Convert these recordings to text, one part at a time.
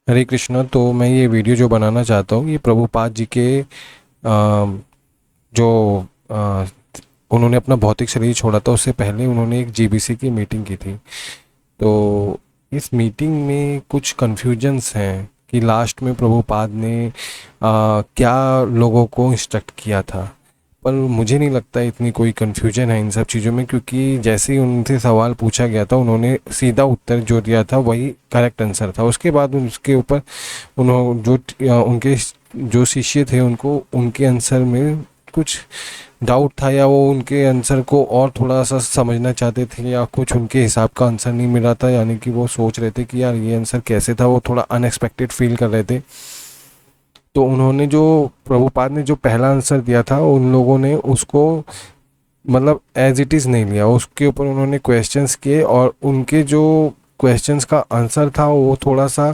हरे कृष्णा। तो मैं ये वीडियो जो बनाना चाहता हूँ ये प्रभुपाद जी के जो अ, उन्होंने अपना भौतिक शरीर छोड़ा था उससे पहले उन्होंने एक जीबीसी की मीटिंग की थी। तो इस मीटिंग में कुछ कन्फ्यूजन्स हैं कि लास्ट में प्रभुपाद ने क्या लोगों को इंस्ट्रक्ट किया था। पर मुझे नहीं लगता इतनी कोई कन्फ्यूजन है इन सब चीज़ों में, क्योंकि जैसे ही उनसे सवाल पूछा गया था उन्होंने सीधा उत्तर जो दिया था वही करेक्ट आंसर था। उसके बाद उसके ऊपर उन्होंने उनके जो शिष्य थे उनको उनके आंसर में कुछ डाउट था, या वो उनके आंसर को और थोड़ा सा समझना चाहते थे, या कुछ उनके हिसाब का आंसर नहीं मिला था, यानी कि वो सोच रहे थे कि यार ये आंसर कैसे था, वो थोड़ा अनएक्सपेक्टेड फील कर रहे थे। तो उन्होंने जो प्रभुपाद ने जो पहला आंसर दिया था उन लोगों ने उसको मतलब एज इट इज़ नहीं लिया, उसके ऊपर उन्होंने क्वेश्चंस किए और उनके जो क्वेश्चंस का आंसर था वो थोड़ा सा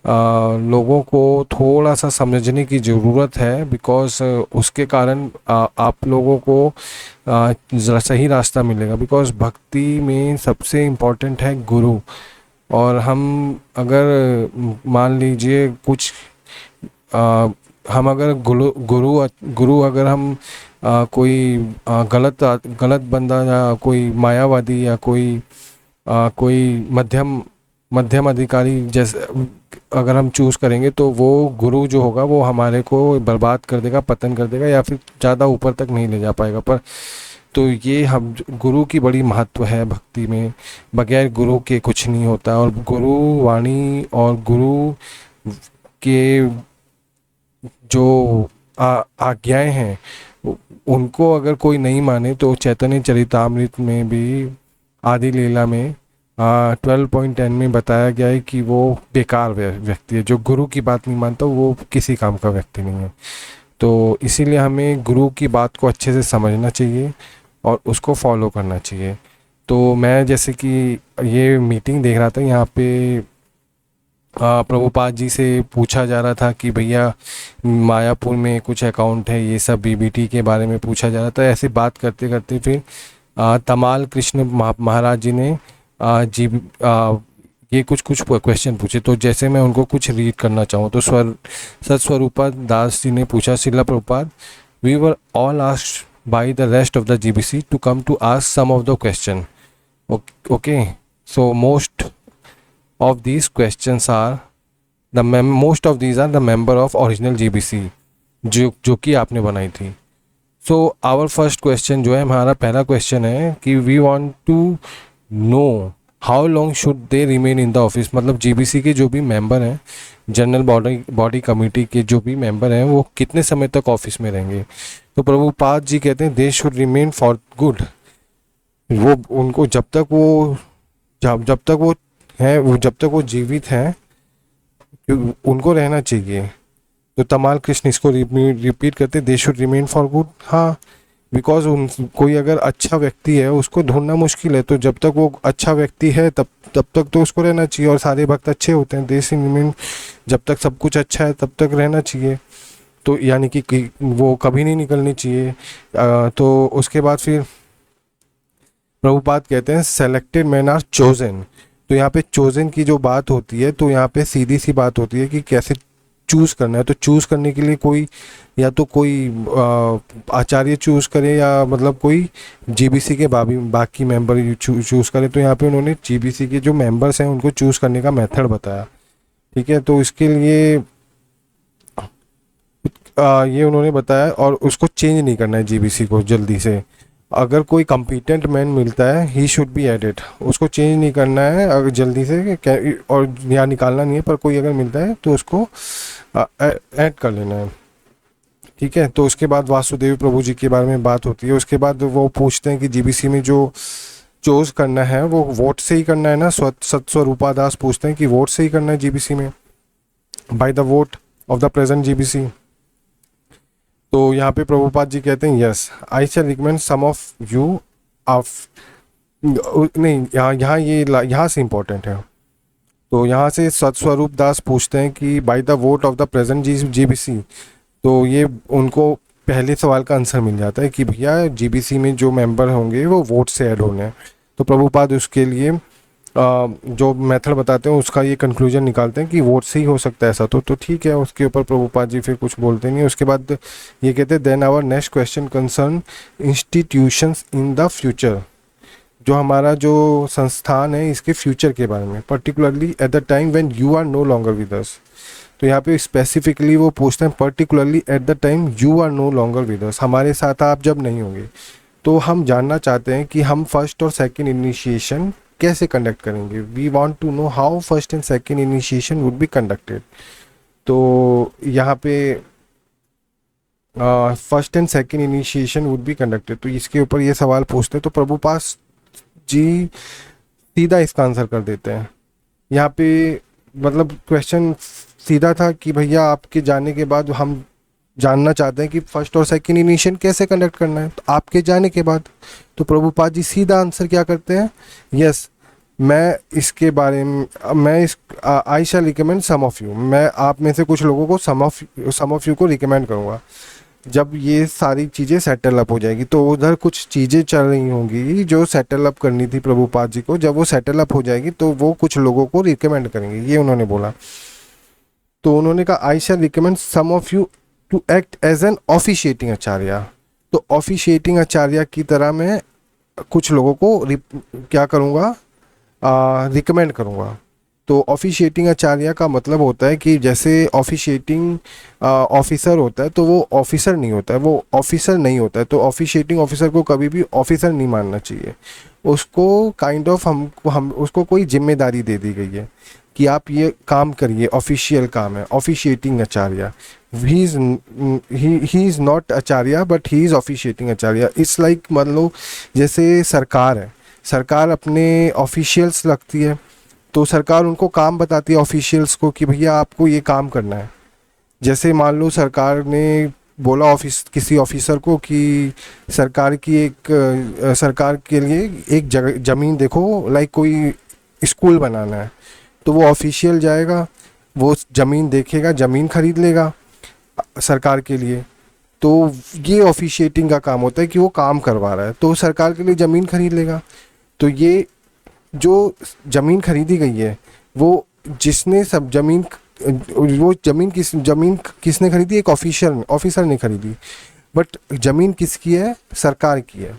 लोगों को थोड़ा सा समझने की ज़रूरत है, बिकॉज उसके कारण आप लोगों को ज़रा सही रास्ता मिलेगा। बिकॉज भक्ति में सबसे इम्पोर्टेंट है गुरु। और हम अगर मान लीजिए कुछ आ, हम अगर गुरु गुरु गुरु अगर हम कोई गलत बंदा या कोई मायावादी या कोई मध्यम मध्यम अधिकारी जैसे अगर हम चूज़ करेंगे तो वो गुरु जो होगा वो हमारे को बर्बाद कर देगा, पतन कर देगा, या फिर ज़्यादा ऊपर तक नहीं ले जा पाएगा। पर तो ये हम गुरु की बड़ी महत्व है भक्ति में। बगैर गुरु के कुछ नहीं होता, और गुरु वाणी और गुरु के जो आज्ञाएं हैं उनको अगर कोई नहीं माने तो चैतन्य चरितामृत में भी आदि लीला में 12.10 में बताया गया है कि वो बेकार व्यक्ति है। जो गुरु की बात नहीं मानता वो किसी काम का व्यक्ति नहीं है। तो इसीलिए हमें गुरु की बात को अच्छे से समझना चाहिए और उसको फॉलो करना चाहिए। तो मैं जैसे कि ये मीटिंग देख रहा था, यहाँ पे प्रभुपाद जी से पूछा जा रहा था कि भैया मायापुर में कुछ अकाउंट है, ये सब बीबीटी के बारे में पूछा जा रहा था। ऐसे बात करते करते फिर तमाल कृष्ण महाराज जी ने जी ये कुछ कुछ क्वेश्चन पूछे। तो जैसे मैं उनको कुछ रीड करना चाहूँ तो सत्स्वरूपा दास जी ने पूछा, Shrila Prabhupada, we were all asked by the rest of the GBC to come to ask some of the question. Okay, so of these questions are most of these are the member of original GBC जो कि आपने बनाई थी। So our first question जो है, हमारा पहला question है कि we want to know how long should they remain in the office. मतलब जीबीसी के जो भी मेंबर हैं, जनरल बॉडी कमेटी के जो भी मेंबर हैं, वो कितने समय तक ऑफिस में रहेंगे। तो प्रभुपाद जी कहते हैं they should remain for good. वो उनको जब तक वो है, जब तक वो जीवित हैं उनको रहना चाहिए। तो तमाल कृष्ण इसको रिपीट करते, they should remain for good. हाँ, बिकॉज उन कोई अगर अच्छा व्यक्ति है उसको ढूंढना मुश्किल है, तो जब तक वो अच्छा व्यक्ति है तब तक तो उसको रहना चाहिए। और सारे भक्त अच्छे होते हैं, दे शुड रिमेन, जब तक सब कुछ अच्छा है तब तक रहना चाहिए। तो यानी कि वो कभी नहीं निकलनी चाहिए। तो उसके बाद फिर प्रभुपाद कहते हैं सेलेक्टेड मैन आर चोजन। तो यहाँ पे चोजन की जो बात होती है, तो यहाँ पे सीधी सी बात होती है कि कैसे चूज़ करना है। तो चूज़ करने के लिए कोई या तो कोई आचार्य चूज़ करे, या मतलब कोई जीबीसी के बाकी मेंबर चूज़ करे। तो यहाँ पे उन्होंने जीबीसी के जो मेंबर्स हैं उनको चूज़ करने का मेथड बताया। ठीक है, तो इसके लिए ये उन्होंने बताया, और उसको चेंज नहीं करना है जीबीसी को जल्दी से। अगर कोई कम्पिटेंट मैन मिलता है ही शुड बी एडेड, उसको चेंज नहीं करना है अगर जल्दी से, और यहाँ निकालना नहीं है। पर कोई अगर मिलता है तो उसको ऐड कर लेना है। ठीक है, तो उसके बाद वासुदेव प्रभु जी के बारे में बात होती है। उसके बाद वो पूछते हैं कि जीबीसी में जो चूज करना है वो वोट से ही करना है ना। सत्स्वरूपा दास पूछते हैं कि वोट से ही करना है जीबीसी में, by the vote of the present GBC. तो यहाँ पे प्रभुपाद जी कहते हैं yes I shall recommend some of you of, नहीं, यहाँ से इम्पोर्टेंट है। तो यहाँ से सत्स्वरूप दास पूछते हैं कि bye the vote of the present GBC. तो ये उनको पहले सवाल का आंसर मिल जाता है कि भैया जीबीसी में जो मेंबर होंगे वो वोट से ऐड होने हैं। तो प्रभुपाद उसके लिए जो मेथड बताते हैं उसका ये कंक्लूजन निकालते हैं कि वोट से ही हो सकता है ऐसा, तो ठीक है, उसके ऊपर प्रभुपाद जी फिर कुछ बोलते नहीं। उसके बाद ये कहते हैं then our next question concern institutions in the future, जो हमारा जो संस्थान है इसके फ्यूचर के बारे में, particularly at the time when you are no longer with us. तो यहाँ पे स्पेसिफिकली वो पूछते हैं particularly at the time you are no longer with us, हमारे साथ आप जब नहीं होंगे। तो हम जानना चाहते हैं कि हम फर्स्ट और सेकंड इनिशिएशन कैसे कंडक्ट करेंगे। We want to know how first and second initiation would be conducted. तो यहाँ पे first and second initiation would be conducted, तो इसके ऊपर ये सवाल पूछते हैं। तो प्रभुपाद जी सीधा इसका आंसर कर देते हैं। यहाँ पे मतलब क्वेश्चन सीधा था कि भैया आपके जाने के बाद हम जानना चाहते हैं कि फर्स्ट और सेकंड इनिशिएशन कैसे कंडक्ट करना है, तो आपके जाने के बाद। तो प्रभुपाद जी सीधा आंसर क्या करते हैं, यस मैं इसके बारे में मैं इस आई shall recommend some of you, मैं आप में से कुछ लोगों को सम ऑफ यू को रिकमेंड करूँगा। जब ये सारी चीज़ें सेटल अप हो जाएगी, तो उधर कुछ चीज़ें चल रही होंगी जो सेटल अप करनी थी प्रभुपाद जी को, जब वो सेटल अप हो जाएगी तो वो कुछ लोगों को रिकमेंड करेंगे, ये उन्होंने बोला। तो उन्होंने कहा I shall recommend some of you to act as an officiating acharya. तो ऑफिशिएटिंग आचार्य की तरह मैं कुछ लोगों को क्या करूँगा, रिकमेंड करूँगा। तो ऑफिशिएटिंग आचार्य का मतलब होता है कि जैसे ऑफिशिएटिंग ऑफिसर होता है तो वो ऑफिसर नहीं होता है, वो ऑफिसर नहीं होता है। तो ऑफिशिएटिंग ऑफिसर को कभी भी ऑफिसर नहीं मानना चाहिए, उसको काइंड ऑफ हम उसको कोई जिम्मेदारी दे दी गई है कि आप ये काम करिए, ऑफिशियल काम है। Officiating Acharya, he is not Acharya but he is officiating Acharya. It's like मान लो जैसे सरकार है, सरकार अपने ऑफिशियल्स रखती है, तो सरकार उनको काम बताती है ऑफिशियल्स को कि भैया आपको ये काम करना है। जैसे मान लो सरकार ने बोला किसी ऑफिसर को कि सरकार की सरकार के लिए एक जगह ज़मीन देखो, लाइक कोई स्कूल बनाना है, तो वो ऑफिशियल जाएगा, वो ज़मीन देखेगा, ज़मीन खरीद लेगा सरकार के लिए। तो ये ऑफिशिएटिंग का काम होता है कि वो काम करवा रहा है, तो सरकार के लिए ज़मीन खरीद लेगा। तो ये जो ज़मीन खरीदी गई है वो जिसने सब ज़मीन वो ज़मीन किसने खरीदी, एक ऑफिसर ने खरीदी, बट ज़मीन किसकी है, सरकार की है।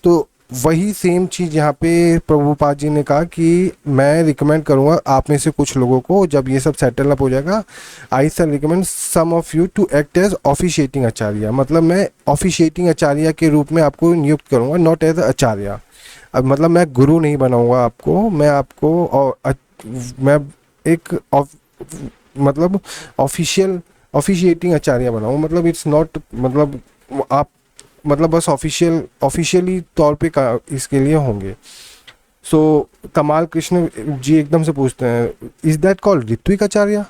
तो वही सेम चीज़ यहाँ पे प्रभुपाद जी ने कहा कि मैं रिकमेंड करूँगा आप में से कुछ लोगों को, जब ये सब सेटल अप हो जाएगा, I shall recommend some of you to act as officiating acharya, मतलब मैं ऑफिशिएटिंग आचार्य के रूप में आपको नियुक्त करूँगा, नॉट एज आचार्य। अब मतलब मैं गुरु नहीं बनाऊंगा आपको, मैं आपको मैं एक मतलब ऑफिशिएटिंग आचार्य बनाऊँ, मतलब इट्स नॉट मतलब आप मतलब बस ऑफिशियली तौर पे इसके लिए होंगे। सो तमाल कृष्ण जी एकदम से पूछते हैं इज दैट कॉल्ड ऋत्विक आचार्य।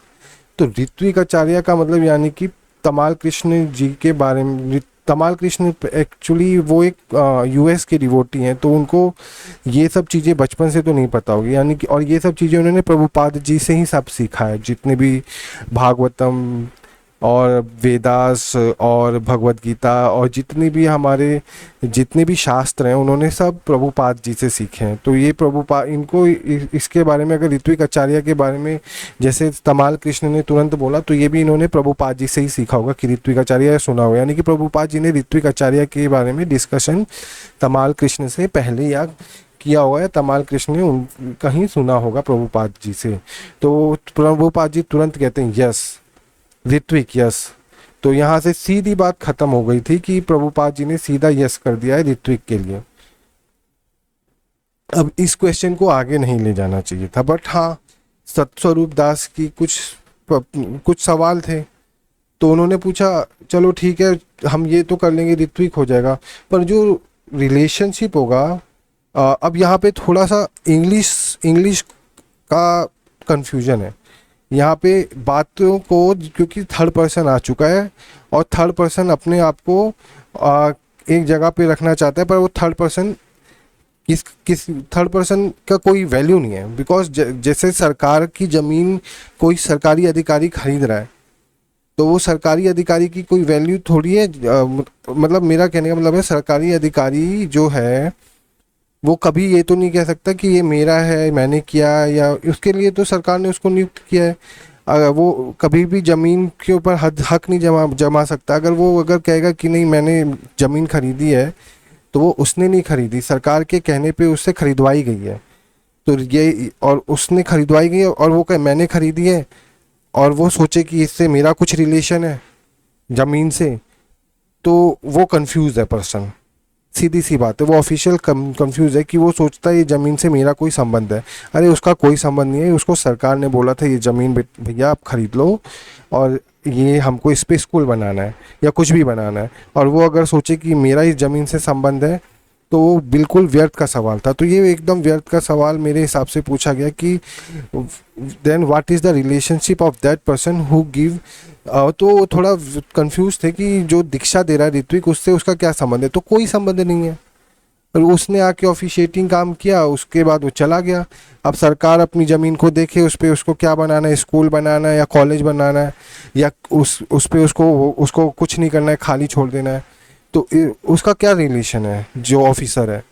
तो ऋत्विक आचार्य का मतलब यानी कि तमाल कृष्ण जी के बारे में, तमाल कृष्ण एक्चुअली वो एक यूएस के डिवोटी हैं, तो उनको ये सब चीज़ें बचपन से तो नहीं पता होगी, यानी कि और ये सब चीज़ें उन्होंने प्रभुपाद जी से ही सब सीखा है। जितने भी भागवतम और वेदास और भगवत गीता और जितने भी शास्त्र हैं उन्होंने सब प्रभुपाद जी से सीखे हैं। तो ये प्रभुपाद इनको इसके बारे में अगर ऋत्विक आचार्य के बारे में जैसे तमाल कृष्ण ने तुरंत बोला, तो ये भी इन्होंने प्रभुपाद जी से ही सीखा होगा कि ऋत्विक आचार्य सुना होगा, यानी कि प्रभुपाद जी ने ऋत्विक आचार्य के बारे में डिस्कशन तमाल कृष्ण से पहले या किया हुआ है, तमाल कृष्ण ने कहीं सुना होगा प्रभुपाद जी से। तो प्रभुपाद जी तुरंत कहते हैं यस ऋत्विक यस। तो यहाँ से सीधी बात खत्म हो गई थी कि प्रभुपाद जी ने सीधा यस कर दिया है ऋत्विक के लिए। अब इस क्वेश्चन को आगे नहीं ले जाना चाहिए था, बट हाँ सतस्वरूप दास की कुछ सवाल थे, तो उन्होंने पूछा चलो ठीक है हम ये तो कर लेंगे, ऋत्विक हो जाएगा, पर जो रिलेशनशिप होगा अब यहाँ पे थोड़ा सा इंग्लिश का कंफ्यूजन है। यहाँ पे बातों को क्योंकि थर्ड पर्सन आ चुका है और थर्ड पर्सन अपने आप को एक जगह पे रखना चाहता है, पर वो थर्ड पर्सन किस थर्ड पर्सन का कोई वैल्यू नहीं है, बिकॉज जैसे सरकार की ज़मीन कोई सरकारी अधिकारी खरीद रहा है, तो वो सरकारी अधिकारी की कोई वैल्यू थोड़ी है। मतलब मेरा कहने का मतलब है सरकारी अधिकारी जो है वो कभी ये तो नहीं कह सकता कि ये मेरा है, मैंने किया, या उसके लिए तो सरकार ने उसको नियुक्त किया है। वो कभी भी ज़मीन के ऊपर हक नहीं जमा जमा सकता। अगर वो अगर कहेगा कि नहीं मैंने ज़मीन खरीदी है, तो वो उसने नहीं खरीदी, सरकार के कहने पे उससे खरीदवाई गई है। तो ये और उसने खरीदवाई गई है और वो कहे मैंने खरीदी है, और वो सोचे कि इससे मेरा कुछ रिलेशन है ज़मीन से, तो वो कंफ्यूज है पर्सन। सीधी सी बात है, वो ऑफिशियल कंफ्यूज है कि वो सोचता है ये ज़मीन से मेरा कोई संबंध है। अरे उसका कोई संबंध नहीं है, उसको सरकार ने बोला था ये ज़मीन भैया आप खरीद लो, और ये हमको इस पे स्कूल बनाना है या कुछ भी बनाना है, और वो अगर सोचे कि मेरा इस ज़मीन से संबंध है, तो वो बिल्कुल व्यर्थ का सवाल था। तो ये एकदम व्यर्थ का सवाल मेरे हिसाब से पूछा गया कि then what is the relationship of that person who give. तो थोड़ा कंफ्यूज थे कि जो दीक्षा दे रहा है ऋत्विक, उससे उसका क्या संबंध है। तो कोई संबंध नहीं है, और उसने आके ऑफिशिएटिंग काम किया, उसके बाद वो चला गया। अब सरकार अपनी ज़मीन को देखे, उस पर उसको क्या बनाना है, स्कूल बनाना है या कॉलेज बनाना है, या उस पे उसको उसको कुछ नहीं करना है, खाली छोड़ देना है। तो उसका क्या रिलेशन है, जो ऑफिसर है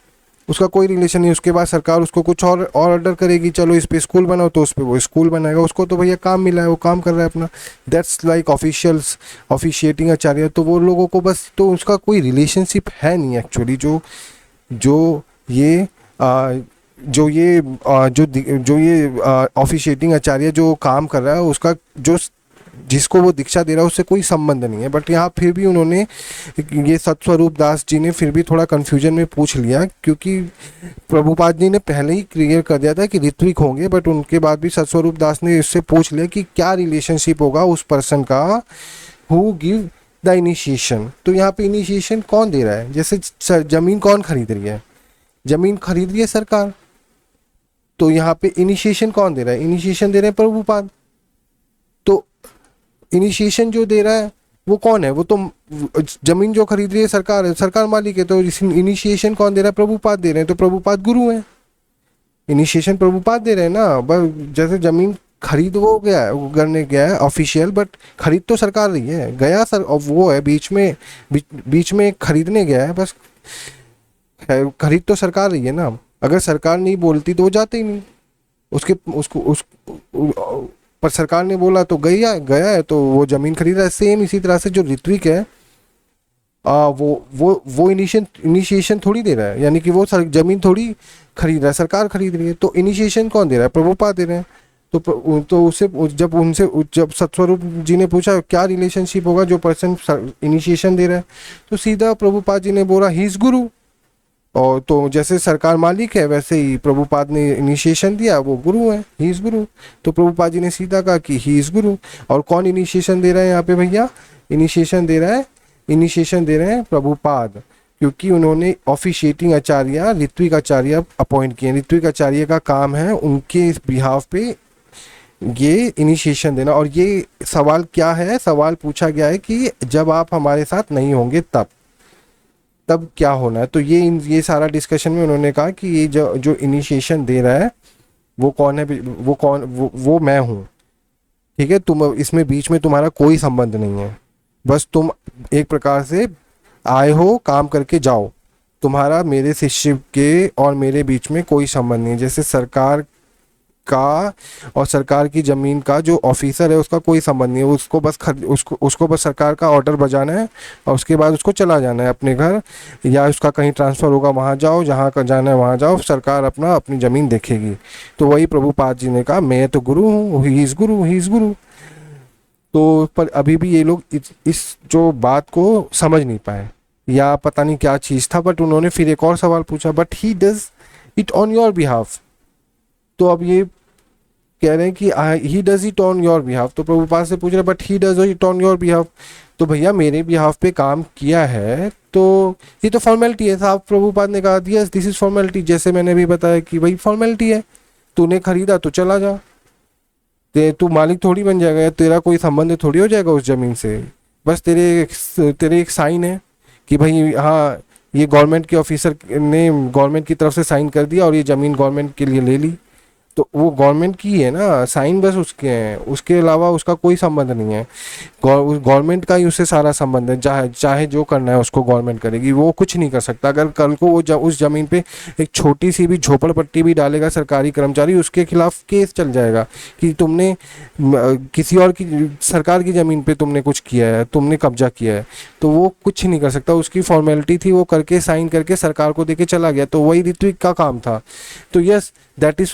उसका कोई रिलेशन नहीं। उसके बाद सरकार उसको कुछ और ऑर्डर करेगी, चलो इस पे स्कूल बनाओ, तो उस पे वो स्कूल बनाएगा। उसको तो भैया काम मिला है, वो काम कर रहा है अपना। That's like officials officiating acharya. तो वो लोगों को बस, तो उसका कोई रिलेशनशिप है नहीं एक्चुअली। जो जो ये आ, जो ये जो ये ऑफिशिएटिंग आचार्य जो काम कर रहा है, उसका जो जिसको वो दीक्षा दे रहा है उससे कोई संबंध नहीं है। बट यहाँ फिर भी उन्होंने, ये सतस्वरूप दास जी ने फिर भी थोड़ा कन्फ्यूजन में पूछ लिया, क्योंकि प्रभुपाद जी ने पहले ही क्लियर कर दिया था कि ऋत्विक होंगे, बट उनके बाद भी सतस्वरूप दास ने इससे पूछ लिया कि क्या रिलेशनशिप होगा उस पर्सन का हु गिव द इनिशिएशन। तो यहाँ पे इनिशिएशन कौन दे रहा है, जैसे जमीन कौन खरीद रही है, जमीन खरीद रही है सरकार, तो यहाँ पे इनिशिएशन कौन दे रहा है, इनिशिएशन दे रहे हैं प्रभुपाद। तो इनिशिएशन जो दे रहा है वो कौन है, वो तो जमीन जो खरीद रही है सरकार है, सरकार मालिक है। तो इनिशिएशन कौन दे रहा है, प्रभुपाद दे रहे हैं। तो प्रभुपाद गुरु हैं, इनिशिएशन प्रभुपाद दे रहे हैं ना। बस जैसे जमीन खरीद वो गया है, वो करने गया है ऑफिशियल, बट खरीद तो सरकार रही है, गया सर। और वो है बीच में खरीदने गया है बस, खरीद तो सरकार रही है ना। अगर सरकार नहीं बोलती तो वो जाते ही नहीं। उसके उसको उस पर सरकार ने बोला तो गया है, तो वो जमीन खरीदा है। सेम इसी तरह से जो ऋत्विक है, वो इनिशिएशन थोड़ी दे रहा है, यानी कि वो जमीन थोड़ी खरीद रहा है, सरकार खरीद रही है। तो इनिशिएशन कौन दे रहा है, प्रभुपाद दे रहे हैं। तो उससे जब सतस्वरूप जी ने पूछा क्या रिलेशनशिप होगा जो पर्सन इनिशिएशन दे रहा है, तो सीधा प्रभुपाद जी ने बोला ही इज गुरु। और तो जैसे सरकार मालिक है, वैसे ही प्रभुपाद ने इनिशिएशन दिया, वो गुरु है, ही इज गुरु। तो प्रभुपाद जी ने सीधा कहा कि ही इज गुरु। और कौन इनिशिएशन दे रहा है यहाँ पे भैया, इनिशिएशन दे रहे हैं प्रभुपाद, क्योंकि उन्होंने ऑफिशिएटिंग आचार्य ऋत्विक आचार्य अपॉइंट किए। ऋत्विक आचार्य का काम है उनके बिहाफ पे ये इनिशिएशन देना। और ये सवाल क्या है, सवाल पूछा गया है कि जब आप हमारे साथ नहीं होंगे तब क्या होना है। तो ये सारा डिस्कशन में उन्होंने कहा कि ये जो इनिशिएशन दे रहा है वो कौन है, वो मैं हूँ। ठीक है, तुम इसमें बीच में तुम्हारा कोई संबंध नहीं है, बस तुम एक प्रकार से आए हो, काम करके जाओ। तुम्हारा मेरे शिष्य के और मेरे बीच में कोई संबंध नहीं है। जैसे सरकार का और सरकार की ज़मीन का जो ऑफिसर है उसका कोई संबंध नहीं है। उसको बस सरकार का ऑर्डर बजाना है, और उसके बाद उसको चला जाना है अपने घर, या उसका कहीं ट्रांसफ़र होगा वहाँ जाओ, जहाँ का जाना है वहाँ जाओ, सरकार अपनी ज़मीन देखेगी। तो वही प्रभुपाद जी ने कहा मैं तो गुरु हूँ, ही इज़ गुरु। तो पर अभी भी ये लोग इस जो बात को समझ नहीं पाए, या पता नहीं क्या चीज़ था। बट उन्होंने फिर एक और सवाल पूछा, but he does it on your behalf. तो अब ये कह रहे हैं कि he does it on your behalf. तो प्रभुपाद से पूछ रहे but he does it on your behalf. तो भैया मेरे बिहाफ पे काम किया है, तो ये तो फॉर्मेलिटी है साहब। प्रभुपाद ने कहा यस दिस इज फॉर्मेलिटी, जैसे मैंने भी बताया कि भाई फॉर्मेलिटी है, तूने खरीदा तो चला जा, तू मालिक थोड़ी बन जाएगा, तेरा कोई संबंध थोड़ी हो जाएगा उस जमीन से। बस तेरे एक साइन है कि भाई हाँ ये गवर्नमेंट के ऑफिसर ने गवर्नमेंट की तरफ से साइन कर दिया और ये ज़मीन गवर्नमेंट के लिए ले ली, तो वो गवर्नमेंट की है ना, साइन बस उसके हैं, उसके अलावा उसका कोई संबंध नहीं है। गवर्नमेंट का ही उससे सारा संबंध है, चाहे चाहे जो करना है उसको गवर्नमेंट करेगी, वो कुछ नहीं कर सकता। अगर कल को वो उस जमीन पे एक छोटी सी भी झोपड़पट्टी भी डालेगा सरकारी कर्मचारी, उसके खिलाफ केस चल जाएगा कि तुमने किसी और की सरकार की ज़मीन पे तुमने कुछ किया है, तुमने कब्जा किया है। तो वो कुछ नहीं कर सकता, उसकी फॉर्मेलिटी थी, वो करके साइन करके सरकार को देके चला गया, तो वही ऋत्विक का काम था। तो यस, दैट इज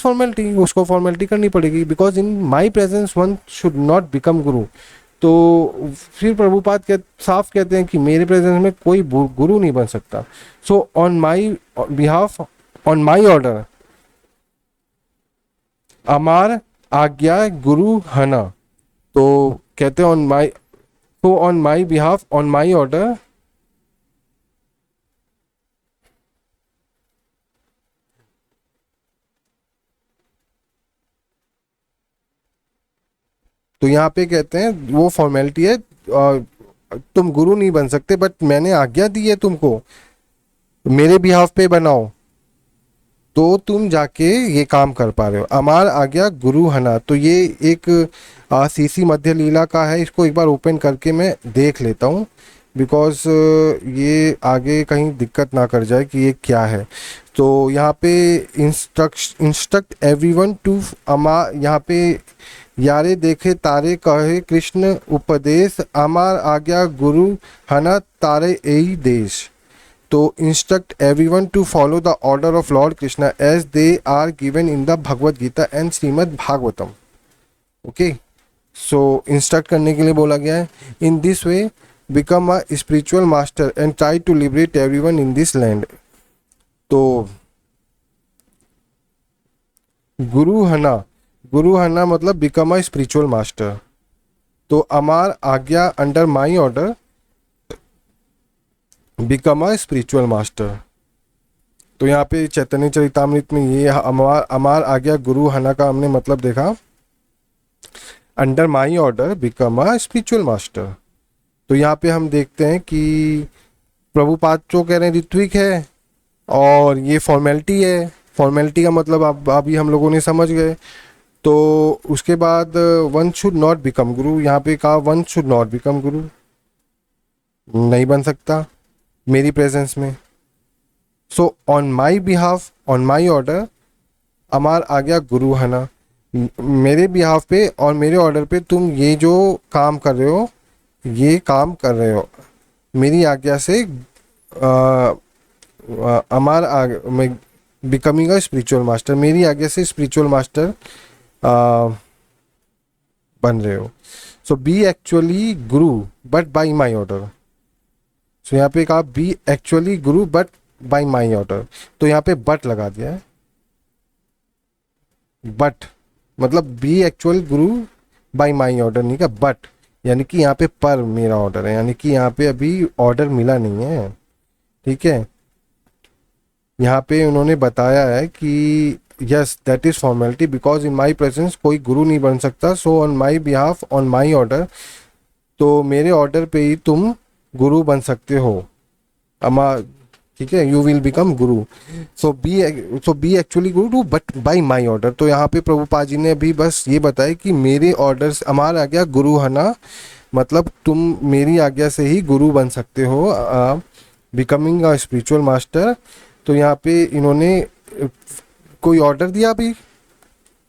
फॉर्मेलिटी, उसको फॉर्मेलिटी करनी पड़ेगी, because in my presence one should not become गुरु। तो फिर प्रभुपाद साफ कहते हैं कि मेरे प्रेजेंस में कोई गुरु नहीं बन सकता। So on my behalf, on my order, अमार आज्ञा गुरु हना। तो कहते हैं ऑन माई, तो on my behalf, on my order, तो यहाँ पे कहते हैं वो फॉर्मेलिटी है, तुम गुरु नहीं बन सकते, बट मैंने आज्ञा दी है तुमको, मेरे बिहाफ पे बनाओ, तो तुम जाके ये काम कर पा रहे हो। अमार आज्ञा गुरु हना, तो ये एक सीसी मध्य लीला का है, इसको एक बार ओपन करके मैं देख लेता हूँ, बिकॉज ये आगे कहीं दिक्कत ना कर जाए कि ये क्या है। तो यहाँ पे इंस्ट्रक्ट एवरीवन टू अमा, यहाँ पे यारे देखे तारे कहे कृष्ण उपदेश, अमार आज्ञा गुरु हना तारे यही देश। तो instruct everyone to follow the order of Lord Krishna as they are given in the Bhagavad Gita and Shrimad Bhagavatam. Okay, so instruct करने के लिए बोला गया है। In this way become a spiritual master and try to liberate everyone in this land. तो गुरु हना, गुरु हना मतलब बिकम अ स्पिरिचुअल मास्टर। तो अमार आज्ञा under my order become a spiritual master. तो यहाँ पे चैतन्य चरितामृत में ये अमार आज्ञा गुरु हना का हमने मतलब देखा, under my order become a spiritual master. तो यहाँ पे हम देखते हैं कि प्रभुपाद जो कह रहे हैं ऋत्विक है, और ये फॉर्मेलिटी है। फॉर्मेलिटी का मतलब अब अभी हम लोगों ने समझ गए। तो उसके बाद वन शुड नॉट बिकम गुरु, यहाँ पे कहा वन शुड नॉट बिकम गुरु, नहीं बन सकता मेरी प्रेजेंस में। So on my behalf, on my order, अमार आ गया गुरु हना, मेरे बिहाफ पे और मेरे ऑर्डर पे तुम ये जो काम कर रहे हो, ये काम कर रहे हो मेरी आज्ञा से। अमार बिकमिंग अ स्पिरिचुअल मास्टर, मेरी आज्ञा से स्पिरिचुअल मास्टर बन रहे हो। सो B actually Guru but by my order. सो यहाँ पे कहा B actually Guru but by my order, तो यहाँ पे बट लगा दिया है। बट मतलब B actual Guru by my order नहीं का, बट यानी कि यहाँ पे पर मेरा ऑर्डर है, यानी कि यहाँ पे अभी ऑर्डर मिला नहीं है। ठीक है, यहाँ पे उन्होंने बताया है कि yes that is formality, because in my presence कोई गुरु नहीं बन सकता। So on my behalf, on my order, तो मेरे ऑर्डर पे ही तुम गुरु बन सकते हो। अमा ठीक है, you will become Guru. So B actually Guru but by my order. तो यहाँ पे प्रभुपाद जी ने अभी बस ये बताया कि मेरे ऑर्डर से हमारा आ गया गुरु हना, मतलब तुम मेरी आज्ञा से ही गुरु बन सकते हो, बिकमिंग अ स्पिरिचुअल मास्टर। तो यहाँ पे इन्होंने कोई ऑर्डर दिया अभी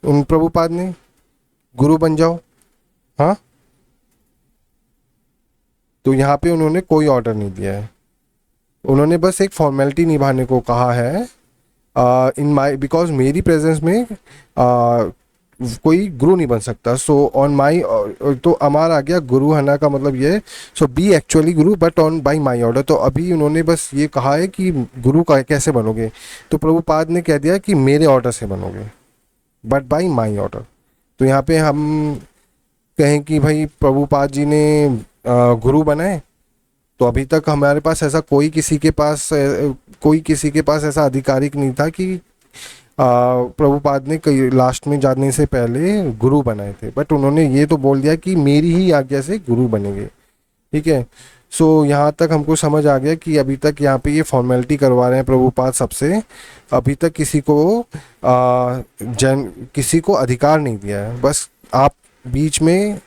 उन प्रभुपाद ने, गुरु बन जाओ, हाँ? तो यहाँ पे उन्होंने कोई ऑर्डर नहीं दिया है, उन्होंने बस एक फॉर्मेलिटी निभाने को कहा है। इन माई, बिकॉज मेरी प्रेजेंस में कोई गुरु नहीं बन सकता। सो ऑन माई, तो अमार आ गया गुरु हना का मतलब ये। सो B actually Guru but on by my order. तो अभी उन्होंने बस ये कहा है कि गुरु का कैसे बनोगे, तो प्रभुपाद ने कह दिया कि मेरे ऑर्डर से बनोगे बट बाई माई ऑर्डर। तो यहाँ पे हम कहें कि भाई प्रभुपाद जी ने गुरु बनाए, तो अभी तक हमारे पास ऐसा कोई किसी के पास ऐसा आधिकारिक नहीं था कि प्रभुपाद ने कई लास्ट में जाने से पहले गुरु बनाए थे, बट उन्होंने ये तो बोल दिया कि मेरी ही आज्ञा से गुरु बनेंगे। ठीक है, सो यहाँ तक हमको समझ आ गया कि अभी तक यहाँ पे ये फॉर्मेलिटी करवा रहे हैं प्रभुपाद सबसे। अभी तक किसी को अधिकार नहीं दिया है, बस आप बीच में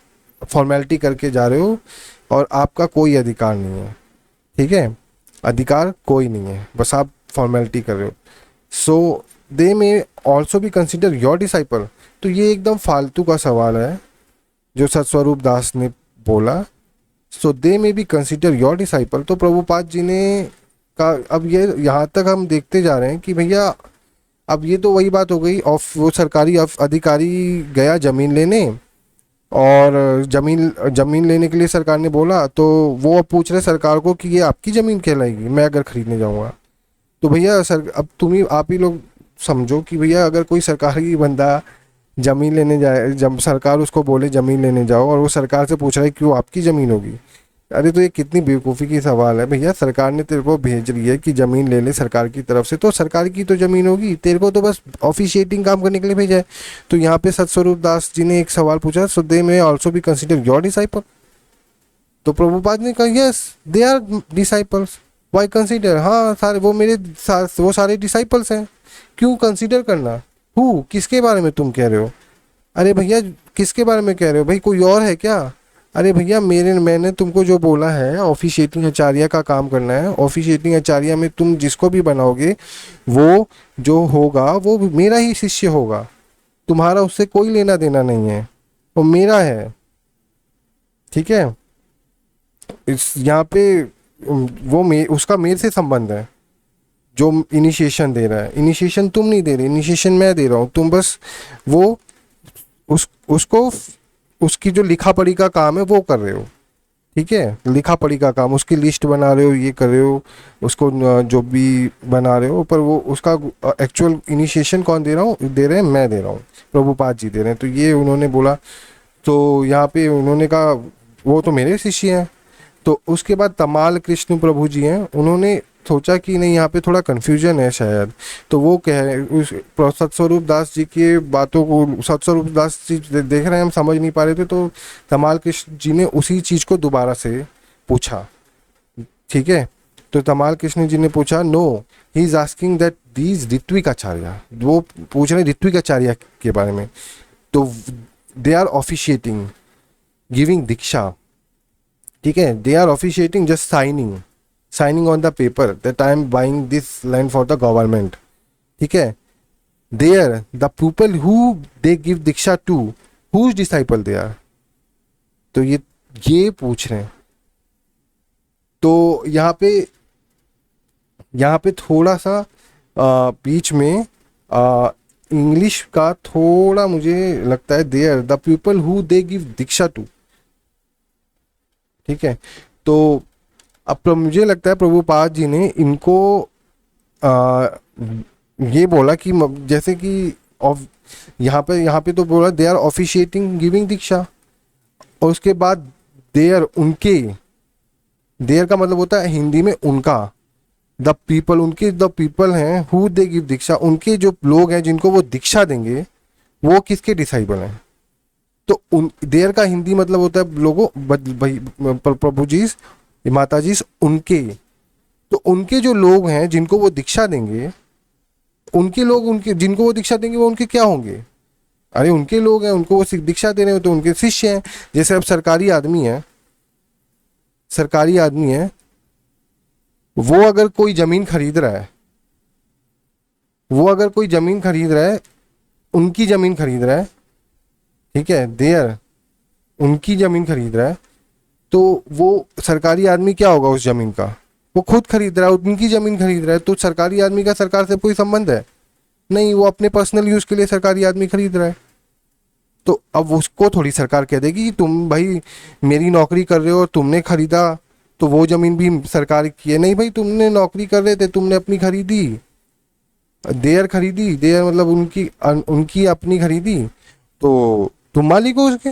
फॉर्मेलिटी करके जा रहे हो और आपका कोई अधिकार नहीं है। ठीक है, अधिकार कोई नहीं है, बस आप फॉर्मेलिटी कर रहे हो। So they may also be consider your disciple. तो ये एकदम फालतू का सवाल है जो सतस्वरूप दास ने बोला। So they may be consider your disciple. तो प्रभुपाद जी ने का अब ये यहाँ तक हम देखते जा रहे हैं कि भैया अब ये तो वही बात हो गई। ऑफ वो सरकारी अधिकारी गया ज़मीन लेने, और ज़मीन लेने के लिए सरकार ने बोला, तो वो अब पूछ रहे सरकार को कि ये आपकी ज़मीन कहलाएगी मैं अगर खरीदने जाऊँगा। तो भैया सर अब आप ही लोग समझो कि भैया अगर कोई सरकारी बंदा ज़मीन लेने जाए, जब सरकार उसको बोले ज़मीन लेने जाओ और वो सरकार से पूछ रहा है कि वो आपकी ज़मीन होगी, अरे तो ये कितनी बेवकूफ़ी की सवाल है। भैया सरकार ने तेरे को भेज रही है कि ज़मीन ले ले सरकार की तरफ से, तो सरकार की तो ज़मीन होगी, तेरे को तो बस ऑफिशिएटिंग काम करने के लिए भेजा है। तो यहाँ पे सतस्वरूप दास जी ने एक सवाल पूछा, so they may also be consider your disciple. तो प्रभुपाद ने कहा yes they are disciples, why consider, हाँ सारे वो वो सारे डिसाइपल्स हैं, क्यों कंसिडर करना। किसके बारे में तुम कह रहे हो। अरे भैया किसके बारे में कह रहे हो भाई, कोई और है क्या। अरे भैया मैंने तुमको जो बोला है ऑफिशिएटिंग आचार्य का काम करना है। ऑफिशिएटिंग आचार्य में तुम जिसको भी बनाओगे वो जो होगा वो मेरा ही शिष्य होगा, तुम्हारा उससे कोई लेना देना नहीं है, वो मेरा है। ठीक है, इस यहाँ पे उसका मेरे से संबंध है। जो इनिशिएशन दे रहा है, इनिशिएशन तुम नहीं दे रहे, इनिशिएशन मैं दे रहा हूँ। तुम बस वो उसको उसकी जो लिखा पढ़ी का काम है वो कर रहे हो। ठीक है, लिखा पढ़ी का काम, उसकी लिस्ट बना रहे हो, ये कर रहे हो, उसको जो भी बना रहे हो, पर वो उसका एक्चुअल इनिशिएशन कौन दे रहा हूँ, दे रहे हैं मैं दे रहा हूँ, प्रभुपाद जी दे रहे हैं। तो ये उन्होंने बोला। तो यहाँ पे उन्होंने कहा वो तो मेरे शिष्य हैं। तो उसके बाद तमाल कृष्ण प्रभु जी हैं, उन्होंने सोचा कि नहीं यहाँ पे थोड़ा कन्फ्यूजन है शायद। तो वो उस सतस्वरूप दास जी की बातों को सतस्वरूप दास जी देख रहे हैं हम समझ नहीं पा रहे थे, तो तमाल कृष्ण जी ने उसी चीज़ को दोबारा से पूछा। ठीक है, तो तमाल कृष्ण जी ने पूछा no, he is asking that these ritvik acharya, वो पूछ रहे ऋत्विक आचार्य के बारे में। तो they are officiating giving diksha. ठीक है, they are officiating just signing on the paper that I am buying this land for the government. ठीक है, there the people who they give diksha to, whose disciple they are. तो ये पूछ रहे हैं। तो यहाँ पे थोड़ा सा बीच में इंग्लिश का थोड़ा मुझे लगता है, there the people who they give diksha to. ठीक है, तो अब मुझे लगता है प्रभुपाद जी ने इनको ये बोला कि जैसे कि यहाँ पे तो बोला दे आर ऑफिशिएटिंग गिविंग दीक्षा, और उसके बाद देयर देयर का मतलब होता है हिंदी में उनका, द पीपल उनके द पीपल हैं हु दे गिव दीक्षा, उनके जो लोग हैं जिनको वो दीक्षा देंगे वो किसके डिसाइबल हैं। तो देयर का हिंदी मतलब होता है लोगों, प्रभु जी माता जी उनके। तो उनके जो लोग हैं जिनको वो दीक्षा देंगे, उनके जिनको वो दीक्षा देंगे वो उनके क्या होंगे। अरे उनके लोग हैं, उनको वो दीक्षा दे रहे हो तो उनके शिष्य हैं। जैसे अब सरकारी आदमी है, वो अगर कोई जमीन खरीद रहा है, उनकी जमीन खरीद रहा है। ठीक है, देयर उनकी जमीन खरीद रहा है, तो वो सरकारी आदमी क्या होगा उस जमीन का, वो खुद खरीद रहा है, उनकी जमीन खरीद रहा है। तो सरकारी आदमी का सरकार से कोई संबंध है नहीं, वो अपने पर्सनल यूज के लिए सरकारी आदमी खरीद रहा है। तो अब उसको थोड़ी सरकार कह देगी तुम भाई मेरी नौकरी कर रहे हो, तुमने खरीदा तो वो जमीन भी सरकार की है। नहीं भाई, तुमने नौकरी कर रहे थे, तुमने अपनी खरीदी, देयर मतलब उनकी अपनी खरीदी, तो तुम मालिक हो उसके।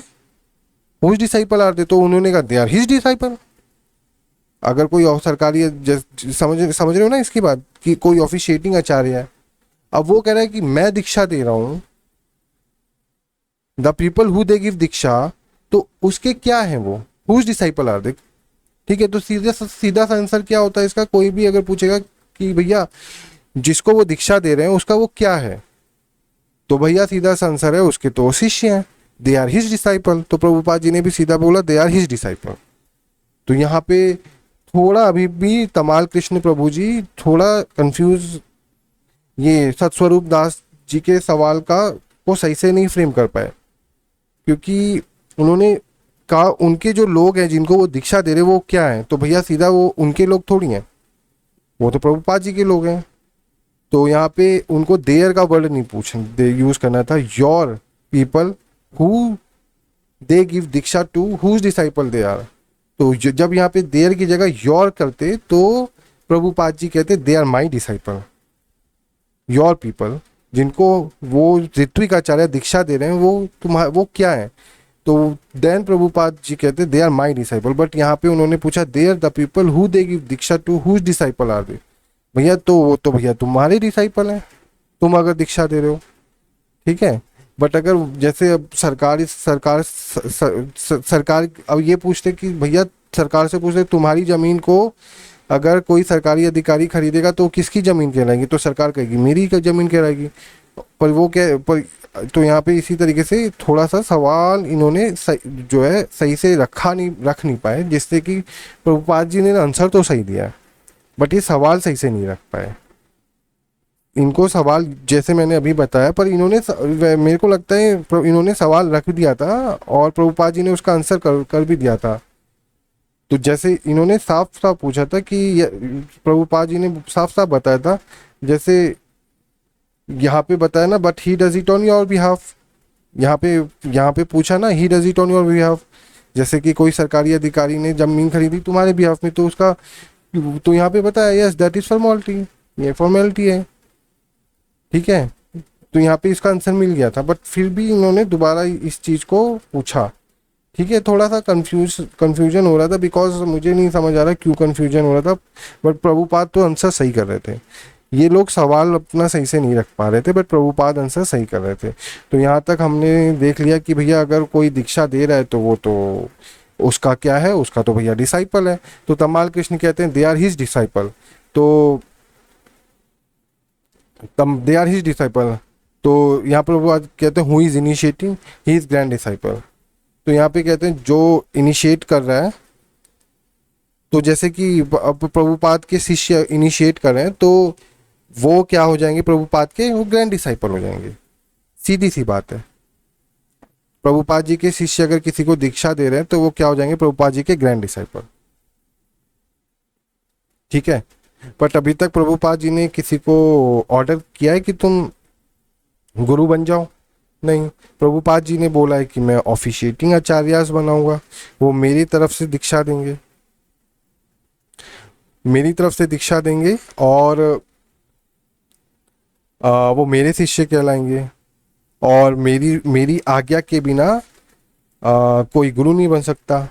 हुज डिसाइपल आर दे, तो उन्होंने कहा दे आर हिज डिसाइपल। अगर कोई सरकारी समझ रहे हो ना इसकी बात, कि कोई ऑफिशिएटिंग आचार्य है, अब वो कह रहा है कि मैं दीक्षा दे रहा हूं, the people who they give diksha, तो उसके क्या है वो, हुज डिसाइपल आर दे। ठीक है, तो सीधा सीधा सा आंसर क्या होता है इसका? कोई भी अगर पूछेगा कि भैया जिसको वो दीक्षा दे रहे हैं उसका वो क्या है, तो भैया सीधा सा आंसर है उसके तो शिष्य हैं, दे आर हिज डिसाइपल। तो प्रभुपाद जी ने भी सीधा बोला दे आर हिज डिसाइपल। तो यहाँ पे थोड़ा अभी भी तमाल कृष्ण प्रभु जी थोड़ा कंफ्यूज, ये सतस्वरूप दास जी के सवाल का को सही से नहीं फ्रेम कर पाए, क्योंकि उन्होंने कहा उनके जो लोग हैं जिनको वो दीक्षा दे रहे वो क्या है, तो भैया सीधा वो उनके लोग थोड़ी हैं, वो तो प्रभुपाद जी के लोग हैं। तो यहाँ पे उनको देयर का वर्ड नहीं दे यूज करना था, your people who they give diksha to whose disciple they are. तो जब यहाँ पे देयर की जगह योर करते तो प्रभुपाद जी कहते they are my disciple, your people जिनको वो ऋत्विक आचार्य दीक्षा दे रहे हैं वो तुम्हारा वो क्या है, तो देन प्रभुपाद जी कहते they are my disciple. But यहाँ पे उन्होंने पूछा they are the people who they give diksha to whose disciple are they, भैया तो वो तो भैया तुम्हारे डिसाइपल हैं, तुम अगर दीक्षा दे रहे हो, ठीक है। बट अगर जैसे अब सरकार अब ये पूछते कि भैया सरकार से पूछते तुम्हारी जमीन को अगर कोई सरकारी अधिकारी खरीदेगा तो किसकी जमीन कहलाएगी, तो सरकार कहेगी मेरी जमीन कहलाएगी। पर वो क्या पर, तो यहाँ पे इसी तरीके से थोड़ा सा सवाल इन्होंने जो है सही से रख नहीं पाए, जिससे कि प्रभुपाद जी ने आंसर तो सही दिया बट ये सवाल सही से नहीं रख पाए। इनको सवाल जैसे मैंने अभी बताया, पर इन्होंने मेरे को लगता है इन्होंने सवाल रख दिया था और प्रभुपाद जी ने उसका आंसर कर भी दिया था। तो जैसे इन्होंने साफ साफ पूछा था कि प्रभुपाद जी ने साफ साफ बताया था, जैसे यहाँ पे बताया ना but he does it on your behalf, यहाँ पे पूछा ना he does it on your behalf, जैसे कि कोई सरकारी अधिकारी ने जमीन खरीदी तुम्हारे बिहाफ में तो उसका, तो यहाँ पे बताया यस दैट इज फॉर्मेलिटी, ये फॉर्मेलिटी है, ठीक है। तो यहाँ पे इसका आंसर मिल गया था बट फिर भी इन्होंने दोबारा इस चीज़ को पूछा, ठीक है। थोड़ा सा कंफ्यूजन हो रहा था, बिकॉज मुझे नहीं समझ आ रहा क्यों कंफ्यूजन हो रहा था, बट प्रभुपाद तो आंसर सही कर रहे थे, ये लोग सवाल अपना सही से नहीं रख पा रहे थे बट प्रभुपाद आंसर सही कर रहे थे। तो यहाँ तक हमने देख लिया कि भैया अगर कोई दीक्षा दे रहा है तो वो तो उसका क्या है, उसका तो भैया डिसाइपल है। तो तमाल कृष्ण कहते हैं दे आर हिज डिसाइपल, तो दे आर हिज डिसाइपल। तो यहाँ पर वो कहते हैं who is initiating, he is grand disciple. तो यहाँ पे कहते हैं जो इनिशिएट कर रहा है, तो जैसे कि अब प्रभुपाद के शिष्य इनिशिएट कर रहे हैं तो वो क्या हो जाएंगे प्रभुपाद के, वो ग्रैंड डिसाइपल हो जाएंगे, सीधी सी बात है। प्रभुपाद जी के शिष्य अगर किसी को दीक्षा दे रहे हैं तो वो क्या हो जाएंगे प्रभुपाद जी के ग्रैंड डिसाइपल, ठीक है। बट अभी तक प्रभुपाद जी ने किसी को ऑर्डर किया है कि तुम गुरु बन जाओ, नहीं। प्रभुपाद जी ने बोला है कि मैं ऑफिशिएटिंग आचार्यास बनाऊंगा, वो मेरी तरफ से दीक्षा देंगे, मेरी तरफ से दीक्षा देंगे और वो मेरे शिष्य कहलाएंगे और मेरी मेरी आज्ञा के बिना कोई गुरु नहीं बन सकता।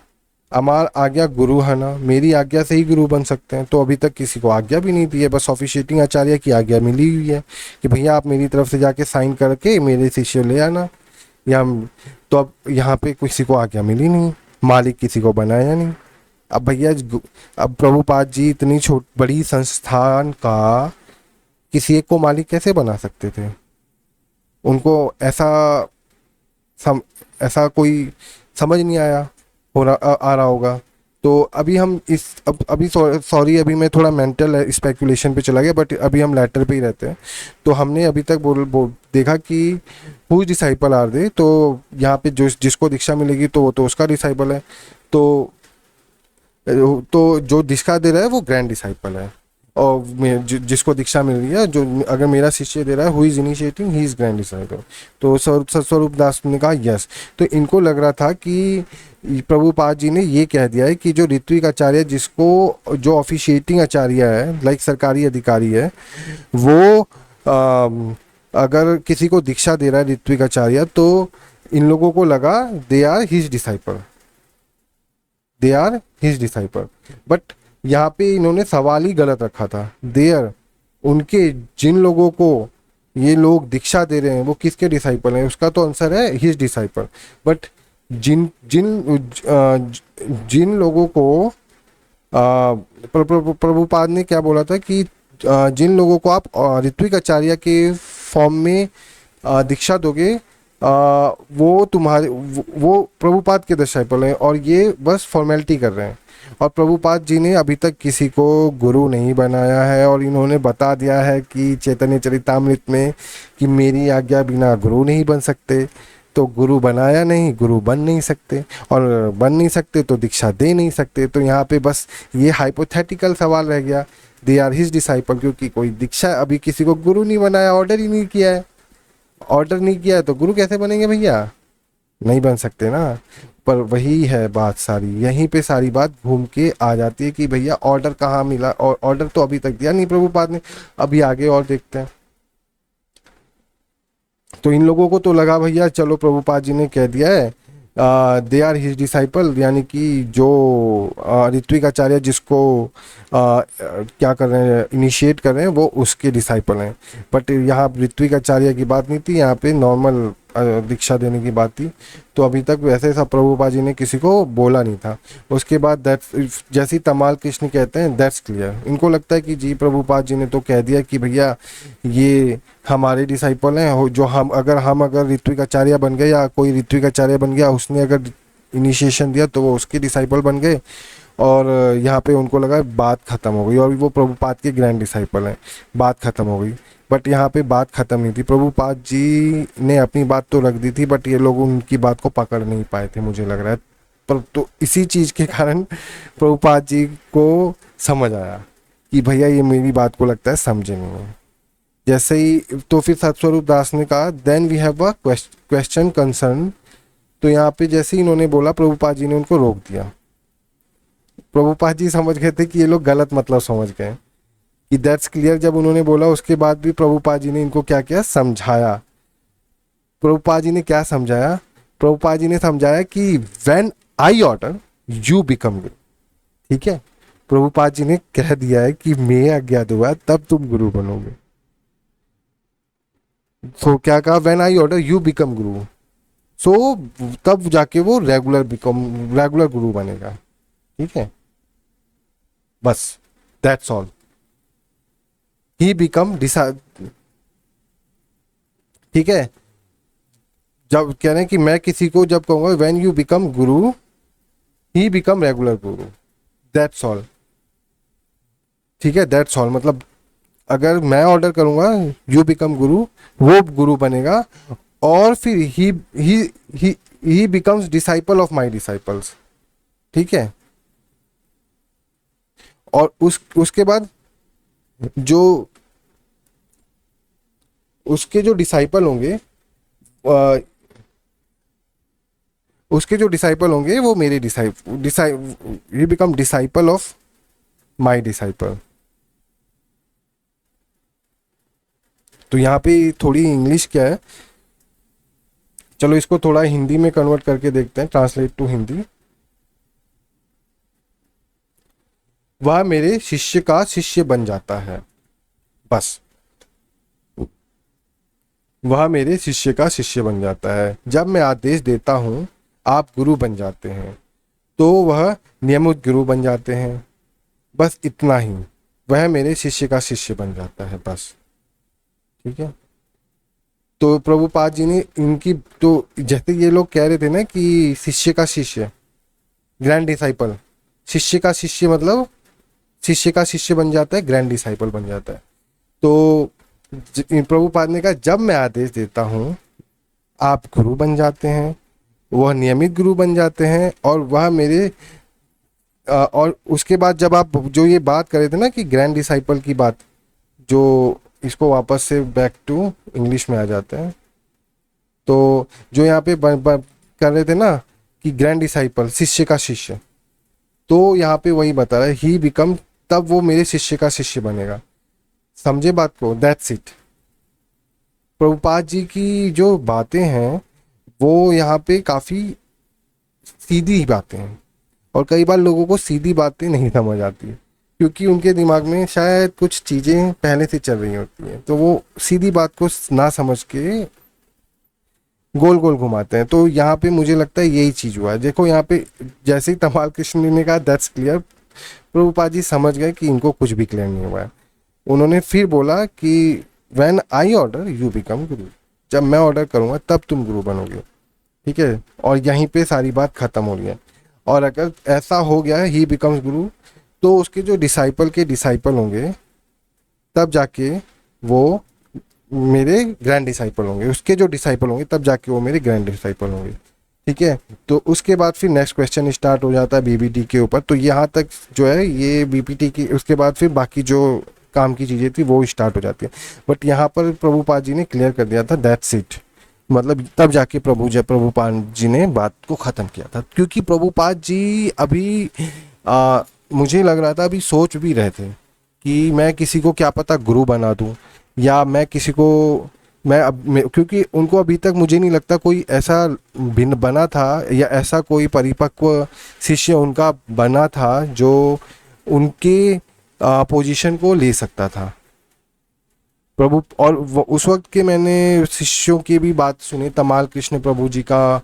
अमार आज्ञा गुरु है ना, मेरी आज्ञा से ही गुरु बन सकते हैं। तो अभी तक किसी को आज्ञा भी नहीं दी है, बस ऑफिशिएटिंग आचार्य की आज्ञा मिली हुई है कि भैया आप मेरी तरफ से जाके साइन करके मेरे शिष्य ले आना, या तो अब यहाँ पे किसी को आज्ञा मिली नहीं, मालिक किसी को बनाया नहीं। अब भैया अब प्रभुपाद जी इतनी बड़ी संस्थान का किसी एक को मालिक कैसे बना सकते थे, उनको ऐसा कोई समझ नहीं आया आ रहा होगा। तो अभी हम अभी सॉरी अभी मैं थोड़ा मेंटल स्पेकुलेशन पे चला गया, बट अभी हम लेटर पे ही रहते हैं। तो हमने अभी तक देखा कि हुज डिसाइपल आर दे, तो यहाँ पे जिसको दीक्षा मिलेगी तो वो तो उसका डिसाइपल है, तो जो दीक्षा दे रहा है वो ग्रैंड डिसाइपल है, और जिसको दीक्षा मिल रही है, जो अगर मेरा शिष्य दे रहा है who is initiating he is grand disciple. तो स्वरूप दास ने कहा यस। तो इनको लग रहा था कि प्रभुपाद जी ने ये कह दिया है कि जो ऋत्विक आचार्य जिसको जो ऑफिशिएटिंग आचार्य है लाइक सरकारी अधिकारी है, वो अगर किसी को दीक्षा दे रहा है ऋत्विक आचार्य, तो इन लोगों को लगा they are his disciple, they are his disciple. But यहाँ पे इन्होंने सवाल ही गलत रखा था। देयर उनके जिन लोगों को ये लोग दीक्षा दे रहे हैं वो किसके डिसाइपल हैं, उसका तो आंसर है हिज डिसाइपल। बट जिन जिन जिन लोगों को प्रभुपाद ने क्या बोला था कि जिन लोगों को आप ऋत्विक आचार्य के फॉर्म में दीक्षा दोगे, वो तुम्हारे वो प्रभुपाद के डिसाइपल हैं और ये बस फॉर्मेलिटी कर रहे हैं। और प्रभुपाद जी ने अभी तक किसी को गुरु नहीं बनाया है और इन्होंने बता दिया है कि चैतन्य चरितामृत में कि मेरी आज्ञा बिना गुरु नहीं बन सकते। तो गुरु बनाया नहीं, गुरु बन नहीं सकते, और बन नहीं सकते तो दीक्षा दे नहीं सकते। तो यहाँ पे बस ये हाइपोथेटिकल सवाल रह गया, दे आर हिज डिसाइपल, क्योंकि कोई दीक्षा अभी किसी को गुरु नहीं बनाया, ऑर्डर ही नहीं किया है। ऑर्डर नहीं किया है तो गुरु कैसे बनेंगे भैया? नहीं बन सकते ना। पर वही है बात सारी, यहीं पे सारी बात घूम के आ जाती है कि भैया ऑर्डर कहाँ मिला, और ऑर्डर तो अभी तक दिया नहीं प्रभुपाद ने, अभी आगे और देखते हैं। तो इन लोगों को तो लगा भैया चलो प्रभुपाद जी ने कह दिया है दे आर हिज डिसाइपल, यानी कि जो ऋत्विक आचार्य जिसको क्या कर रहे हैं, इनिशिएट कर रहे हैं, वो उसके डिसाइपल हैं। बट यहाँ ऋत्विक आचार्य की बात नहीं थी, यहाँ पे नॉर्मल दीक्षा देने की बात थी। तो अभी तक वैसे सब प्रभुपाद जी ने किसी को बोला नहीं था। उसके बाद दैट्स, जैसे तमाल कृष्ण कहते हैं, दैट्स क्लियर। इनको लगता है कि जी प्रभुपाद जी ने तो कह दिया कि भैया ये हमारे डिसाइपल हैं, जो हम अगर ऋत्विक आचार्य बन गए या कोई ऋत्विक आचार्य बन गया, उसने अगर इनिशिएशन दिया तो वो उसके डिसाइपल बन गए। और यहाँ पे उनको लगा बात ख़त्म हो गई और वो प्रभुपाद के ग्रैंड डिसाइपल हैं, बात ख़त्म हो गई। बट यहाँ पे बात ख़त्म नहीं थी, प्रभुपाद जी ने अपनी बात तो रख दी थी, बट ये लोग उनकी बात को पकड़ नहीं पाए थे मुझे लग रहा है। पर तो इसी चीज़ के कारण प्रभुपाद जी को समझ आया कि भैया ये मेरी बात को लगता है समझे नहीं है। जैसे ही तो फिर सतस्वरूप दास ने कहा then we have a question concern. तो यहाँ पे जैसे ही इन्होंने बोला, प्रभुपाद जी ने उनको रोक दिया। प्रभुपाद जी समझ गए थे कि ये लोग गलत मतलब समझ गए कि दैट्स क्लियर। जब उन्होंने बोला उसके बाद भी प्रभुपाद जी ने इनको क्या किया, समझाया। प्रभुपाद जी ने क्या समझाया? प्रभुपाद जी ने समझाया कि when I order you become गुरु। ठीक है, प्रभुपाद जी ने कह दिया है कि मैं आज्ञा दूंगा तब तुम गुरु बनोगे। तो क्या कहा, when I order you become गुरु। सो तब जाके वो रेगुलर गुरु बनेगा। ठीक है, बस दैट्स ऑल। ही बिकम ठीक है, जब कह रहे हैं कि मैं किसी को जब कहूंगा when you become Guru, he become regular Guru, that's all. ठीक है, दैट्स ऑल मतलब अगर मैं ऑर्डर करूंगा यू बिकम गुरु, वो गुरु बनेगा। और फिर ही becomes disciple of my disciples. ठीक है, और उसके बाद जो उसके जो डिसाइपल होंगे, उसके जो डिसाइपल होंगे वो मेरे he become disciple of my disciple. तो यहाँ पे थोड़ी इंग्लिश क्या है, चलो इसको थोड़ा हिंदी में कन्वर्ट करके देखते हैं, ट्रांसलेट टू हिंदी। वह मेरे शिष्य का शिष्य बन जाता है, बस वह मेरे शिष्य का शिष्य बन जाता है। जब मैं आदेश देता हूँ आप गुरु बन जाते हैं, तो वह नियमित गुरु बन जाते हैं। बस इतना ही, वह मेरे शिष्य का शिष्य बन जाता है, बस। ठीक है, तो प्रभुपाद जी ने इनकी, तो जैसे ये लोग कह रहे थे ना कि शिष्य का शिष्य, ग्रैंड डिसाइपल, शिष्य का शिष्य मतलब शिष्य का शिष्य बन जाता है, ग्रैंड डिसाइपल बन जाता है। तो प्रभुपाद ने कहा जब मैं आदेश देता हूँ आप गुरु बन जाते हैं, वह नियमित गुरु बन जाते हैं, और वह मेरे और उसके बाद जब आप जो ये बात कर रहे थे ना कि ग्रैंड डिसाइपल की बात, जो इसको वापस से बैक टू इंग्लिश में आ जाते हैं। तो जो यहाँ पे कर रहे थे ना कि ग्रैंड डिसाइपल, शिष्य का शिष्य, तो यहाँ पे वही बता रहा है ही बिकम, तब वो मेरे शिष्य का शिष्य बनेगा। समझे बात को? That's it. प्रभुपाद जी की जो बातें हैं वो यहाँ पे काफ़ी सीधी बातें हैं, और कई बार लोगों को सीधी बातें नहीं समझ आती, क्योंकि उनके दिमाग में शायद कुछ चीज़ें पहले से चल रही होती हैं, तो वो सीधी बात को ना समझ के गोल गोल घुमाते हैं। तो यहाँ पे मुझे लगता है यही चीज़ हुआ है। देखो यहाँ पे जैसे ही तमाल कृष्ण ने कहा दैट्स क्लियर, प्रभुपाद जी समझ गए कि इनको कुछ भी क्लियर नहीं हुआ है। उन्होंने फिर बोला कि when I order you become गुरु, जब मैं ऑर्डर करूँगा तब तुम गुरु बनोगे, ठीक है। और यहीं पे सारी बात खत्म हो रही है। और अगर ऐसा हो गया ही बिकम्स गुरु, तो उसके जो डिसाइपल के डिसाइपल होंगे तब जाके वो मेरे ग्रैंड डिसाइपल होंगे, उसके जो डिसाइपल होंगे तब जाके वो मेरे ग्रैंड डिसाइपल होंगे, ठीक है। तो उसके बाद फिर नेक्स्ट क्वेश्चन स्टार्ट हो जाता है बीबीटी के ऊपर। तो यहाँ तक जो है ये बीपीटी की, उसके बाद फिर बाकी जो काम की चीज़ें थी वो स्टार्ट हो जाती है। बट यहाँ पर प्रभुपाद जी ने क्लियर कर दिया था दैट्स इट, मतलब तब जाके प्रभुपाद जी ने बात को ख़त्म किया था। क्योंकि प्रभुपाद जी अभी मुझे लग रहा था अभी सोच भी रहे थे कि मैं किसी को क्या पता गुरु बना दूं, या मैं किसी को क्योंकि उनको अभी तक मुझे नहीं लगता कोई ऐसा भिन्न बना था या ऐसा कोई परिपक्व शिष्य उनका बना था जो उनके पोजीशन को ले सकता था प्रभु। और उस वक्त के मैंने शिष्यों की भी बात सुनी, तमाल कृष्ण प्रभु जी का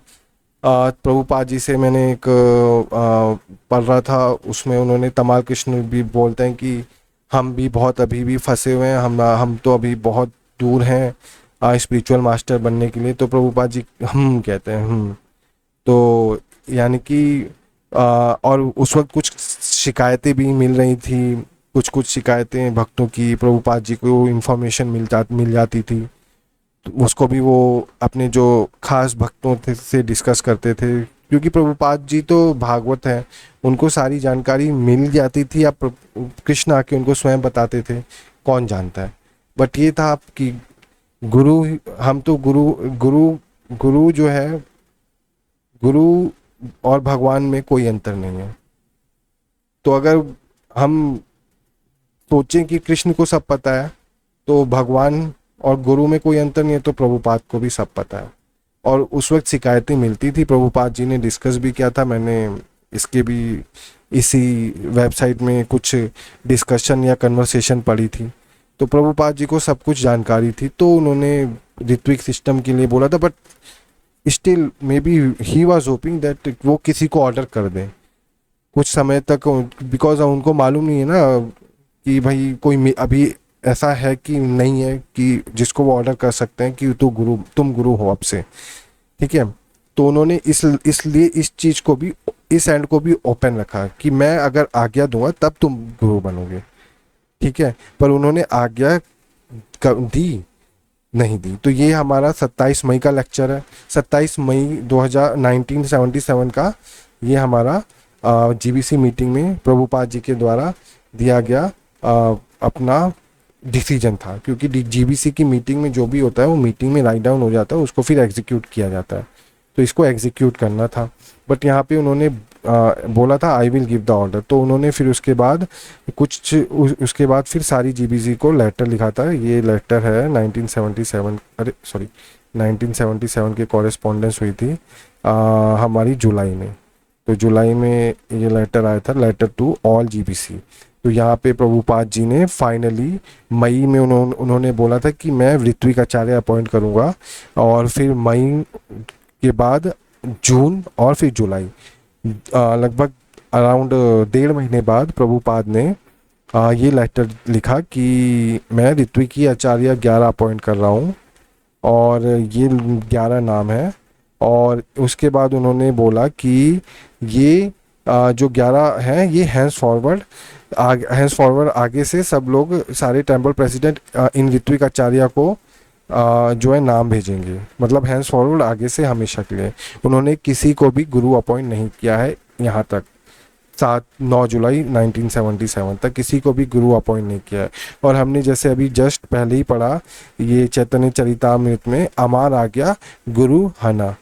प्रभुपाद जी से मैंने एक पढ़ रहा था, उसमें उन्होंने तमाल कृष्ण भी बोलते हैं कि हम भी बहुत अभी भी फंसे हुए हैं, हम तो अभी बहुत दूर हैं स्पिरिचुअल मास्टर बनने के लिए। तो प्रभुपाद जी हम कहते हैं तो यानी कि और उस वक्त कुछ शिकायतें भी मिल रही थी, कुछ शिकायतें भक्तों की प्रभुपाद जी को इन्फॉर्मेशन मिल जाती थी, तो उसको भी वो अपने जो खास भक्तों से डिस्कस करते थे। क्योंकि प्रभुपाद जी तो भागवत हैं, उनको सारी जानकारी मिल जाती थी, या कृष्ण आके उनको स्वयं बताते थे, कौन जानता है। बट ये था कि गुरु, हम तो गुरु गुरु जो है, गुरु और भगवान में कोई अंतर नहीं है। तो अगर हम सोचें कि कृष्ण को सब पता है तो भगवान और गुरु में कोई अंतर नहीं है, तो प्रभुपाद को भी सब पता है। और उस वक्त शिकायतें मिलती थी, प्रभुपाद जी ने डिस्कस भी किया था, मैंने इसके भी इसी वेबसाइट में कुछ डिस्कशन या कन्वर्सेशन पढ़ी थी। तो प्रभुपाद जी को सब कुछ जानकारी थी, तो उन्होंने ऋत्विक सिस्टम के लिए बोला था। But still may be he was hoping that वो किसी को ऑर्डर कर दें कुछ समय तक, बिकॉज उनको मालूम नहीं है ना कि भाई कोई अभी ऐसा है कि नहीं है कि जिसको वो ऑर्डर कर सकते हैं कि तुम गुरु हो अब से, ठीक है। तो उन्होंने इसलिए इस चीज़ को भी, इस एंड को भी ओपन रखा कि मैं अगर आज्ञा दूंगा तब तुम गुरु बनोगे, ठीक है। पर उन्होंने आज्ञा दी नहीं दी। तो ये हमारा 27 मई का लेक्चर है, 27 मई 1977 का ये हमारा जीबीसी मीटिंग में प्रभुपाद जी के द्वारा दिया गया अपना डिसीजन था। क्योंकि जीबीसी की मीटिंग में जो भी होता है वो मीटिंग में राइट डाउन हो जाता है, उसको फिर एग्जीक्यूट किया जाता है, तो इसको एग्जीक्यूट करना था। बट यहाँ पे उन्होंने बोला था I will give the order. तो उन्होंने फिर उसके बाद उसके बाद फिर सारी जीबीसी को लेटर लिखा था। ये लेटर है 1977 के कॉरेस्पॉन्डेंस हुई थी हमारी जुलाई में। तो जुलाई में ये लेटर आया था, लेटर टू ऑल जीबीसी। तो यहाँ पे प्रभुपाद जी ने फाइनली मई में उन्होंने बोला था कि मैं ऋत्विक आचार्य अपॉइंट करूँगा, और फिर मई के बाद जून और फिर जुलाई, लगभग अराउंड 1.5 महीने बाद प्रभुपाद ने ये लेटर लिखा कि मैं ऋत्विक ही आचार्य 11 अपॉइंट कर रहा हूँ, और ये 11 नाम है। और उसके बाद उन्होंने बोला कि ये जो 11 हैं ये हैंस फॉरवर्ड आगे से सब लोग, सारे टेम्पल प्रेसिडेंट इन ऋत्विक आचार्य को जो है नाम भेजेंगे, मतलब हैंस फॉरवर्ड आगे से हमेशा के लिए। उन्होंने किसी को भी गुरु अपॉइंट नहीं किया है यहाँ तक, 9 जुलाई 1977 तक किसी को भी गुरु अपॉइंट नहीं किया है। और हमने जैसे अभी जस्ट पहले ही पढ़ा ये चैतन्य चरितामृत में, अमार आज्ञा गुरु हना,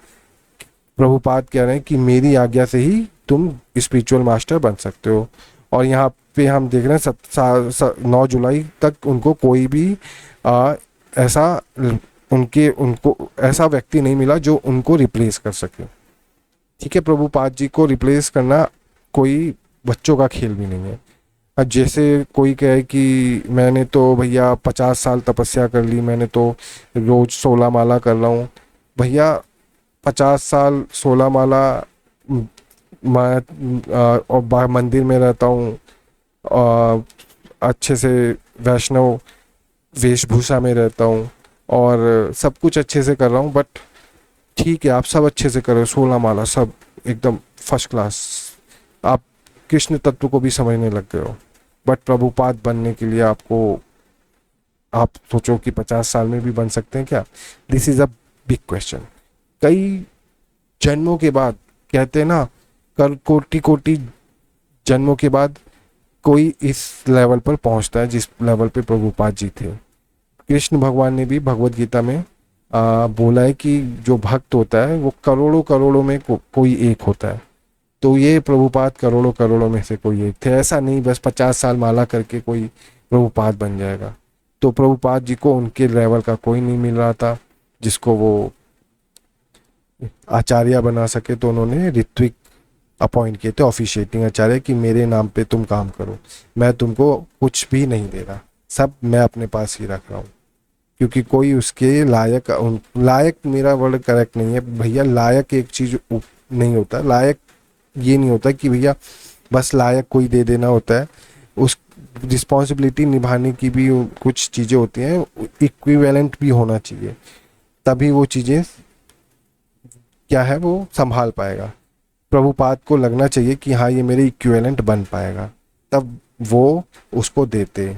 प्रभुपाद कह रहे हैं कि मेरी आज्ञा से ही तुम स्पिरिचुअल मास्टर बन सकते हो। और यहाँ पे हम देख रहे हैं 9 जुलाई तक उनको कोई भी उनको ऐसा व्यक्ति नहीं मिला जो उनको रिप्लेस कर सके, ठीक है। प्रभुपाद जी को रिप्लेस करना कोई बच्चों का खेल भी नहीं है। अब जैसे कोई कहे कि मैंने तो भैया 50 साल तपस्या कर ली, मैंने तो रोज 16 माला कर रहा हूँ। भैया 50 साल 16 माला और मंदिर में रहता हूँ, अच्छे से वैष्णव वेशभूषा में रहता हूँ और सब कुछ अच्छे से कर रहा हूँ, बट ठीक है आप सब अच्छे से करो, 16 माला सब एकदम फर्स्ट क्लास, आप कृष्ण तत्व को भी समझने लग गए हो, बट प्रभुपाद बनने के लिए आपको, आप सोचो कि 50 साल में भी बन सकते हैं क्या? This is a big question. कई जन्मों के बाद, कहते हैं ना, कर कोटि कोटि जन्मों के बाद कोई इस लेवल पर पहुंचता है जिस लेवल पे प्रभुपाद जी थे। कृष्ण भगवान ने भी भगवत गीता में बोला है कि जो भक्त होता है वो करोड़ों करोड़ों में कोई एक होता है। तो ये प्रभुपाद करोड़ों करोड़ों में से कोई एक थे। ऐसा नहीं बस 50 साल माला करके कोई प्रभुपाद बन जाएगा। तो प्रभुपाद जी को उनके लेवल का कोई नहीं मिल रहा था जिसको वो आचार्य बना सके, तो उन्होंने ऋत्विक अपॉइंट किए थे ऑफिशिएटिंग आचार्य कि मेरे नाम पे तुम काम करो, मैं तुमको कुछ भी नहीं दे रहा, सब मैं अपने पास ही रख रहा हूँ। क्योंकि कोई उसके लायक, लायक मेरा वर्ड करेक्ट नहीं है भैया, लायक एक चीज नहीं होता, लायक ये नहीं होता कि भैया बस लायक कोई दे देना होता है, उस रिस्पॉन्सिबिलिटी निभाने की भी कुछ चीज़ें होती हैं, इक्विवेलेंट भी होना चाहिए, तभी वो चीज़ें क्या है वो संभाल पाएगा। प्रभुपाद को लगना चाहिए कि हाँ ये मेरे इक्विवेलेंट बन पाएगा, तब वो उसको देते।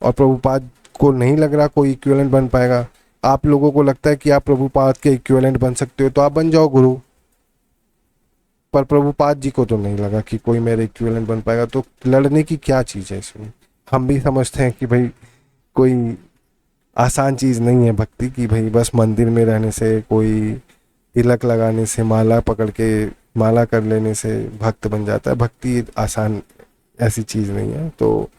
और प्रभुपाद को नहीं लग रहा कोई इक्विवेलेंट बन पाएगा। आप लोगों को लगता है कि आप प्रभुपाद के इक्विवेलेंट बन सकते हो तो आप बन जाओ गुरु, पर प्रभुपाद जी को तो नहीं लगा कि कोई मेरे इक्विवेलेंट बन पाएगा। तो लड़ने की क्या चीज़ है इसमें? हम भी समझते हैं कि भाई कोई आसान चीज़ नहीं है भक्ति की, भाई बस मंदिर में रहने से, कोई तिलक लगाने से, माला पकड़ के माला कर लेने से भक्त बन जाता है। भक्ति आसान ऐसी चीज़ नहीं है। तो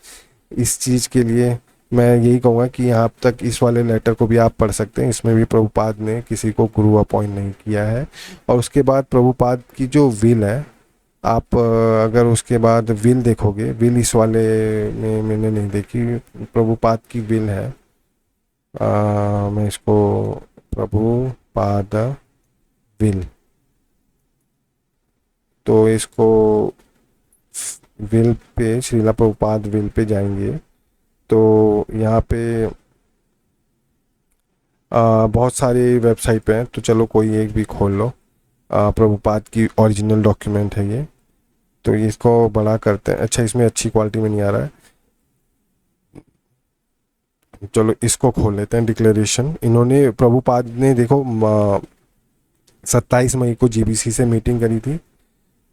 इस चीज़ के लिए मैं यही कहूँगा कि यहाँ तक इस वाले लेटर को भी आप पढ़ सकते हैं, इसमें भी प्रभुपाद ने किसी को गुरु अपॉइंट नहीं किया है। और उसके बाद प्रभुपाद की जो विल है, आप अगर उसके बाद विल देखोगे, विल इस वाले में मैंने नहीं देखी, प्रभुपाद की विल है, मैं इसको प्रभुपाद विल, तो इसको will pay, Srila Prabhupada will pay जाएंगे तो यहाँ पे बहुत सारी वेबसाइट पे हैं, तो चलो कोई एक भी खोल लो। प्रभुपाद की ओरिजिनल डॉक्यूमेंट है ये, तो इसको बड़ा करते हैं। अच्छा इसमें अच्छी क्वालिटी में नहीं आ रहा है, चलो इसको खोल लेते हैं। डिक्लेरेशन इन्होंने, प्रभुपाद ने देखो 27 मई को जीबीसी से मीटिंग करी थी।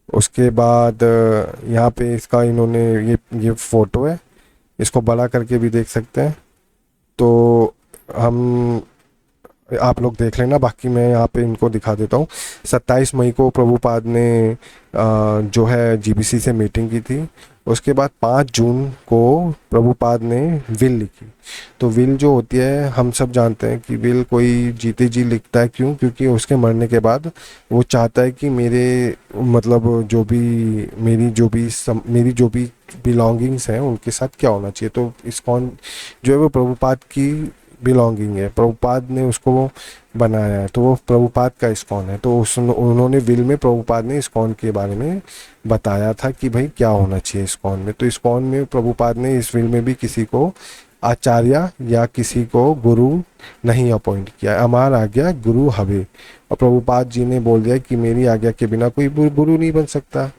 उसके बाद यहाँ पे इसका इन्होंने ये फोटो है, इसको बड़ा करके भी देख सकते हैं। तो हम, आप लोग देख लेना, बाकी मैं यहाँ पे इनको दिखा देता हूँ। 27 मई को प्रभुपाद ने जो है जीबीसी से मीटिंग की थी। उसके बाद 5 जून को प्रभुपाद ने विल लिखी। तो विल जो होती है, हम सब जानते हैं कि विल कोई जीते जी लिखता है, क्यों? क्योंकि उसके मरने के बाद वो चाहता है कि मेरे मतलब मेरी जो भी बिलोंगिंग्स हैं उनके साथ क्या होना चाहिए। तो इस्कॉन जो है वो प्रभुपाद की बिलोंगिंग है, प्रभुपाद ने उसको बनाया है, तो वो प्रभुपाद का इस्कॉन है। तो उन्होंने विल में प्रभुपाद ने इस्कॉन के बारे में बताया था कि भाई क्या होना चाहिए इस्कॉन में। तो इस्कॉन में प्रभुपाद ने इस विल में भी किसी को आचार्य या किसी को गुरु नहीं अपॉइंट किया। अमार आज्ञा गुरु हवे, और प्रभुपाद जी ने बोल दिया कि मेरी आज्ञा के बिना कोई गुरु नहीं बन सकता।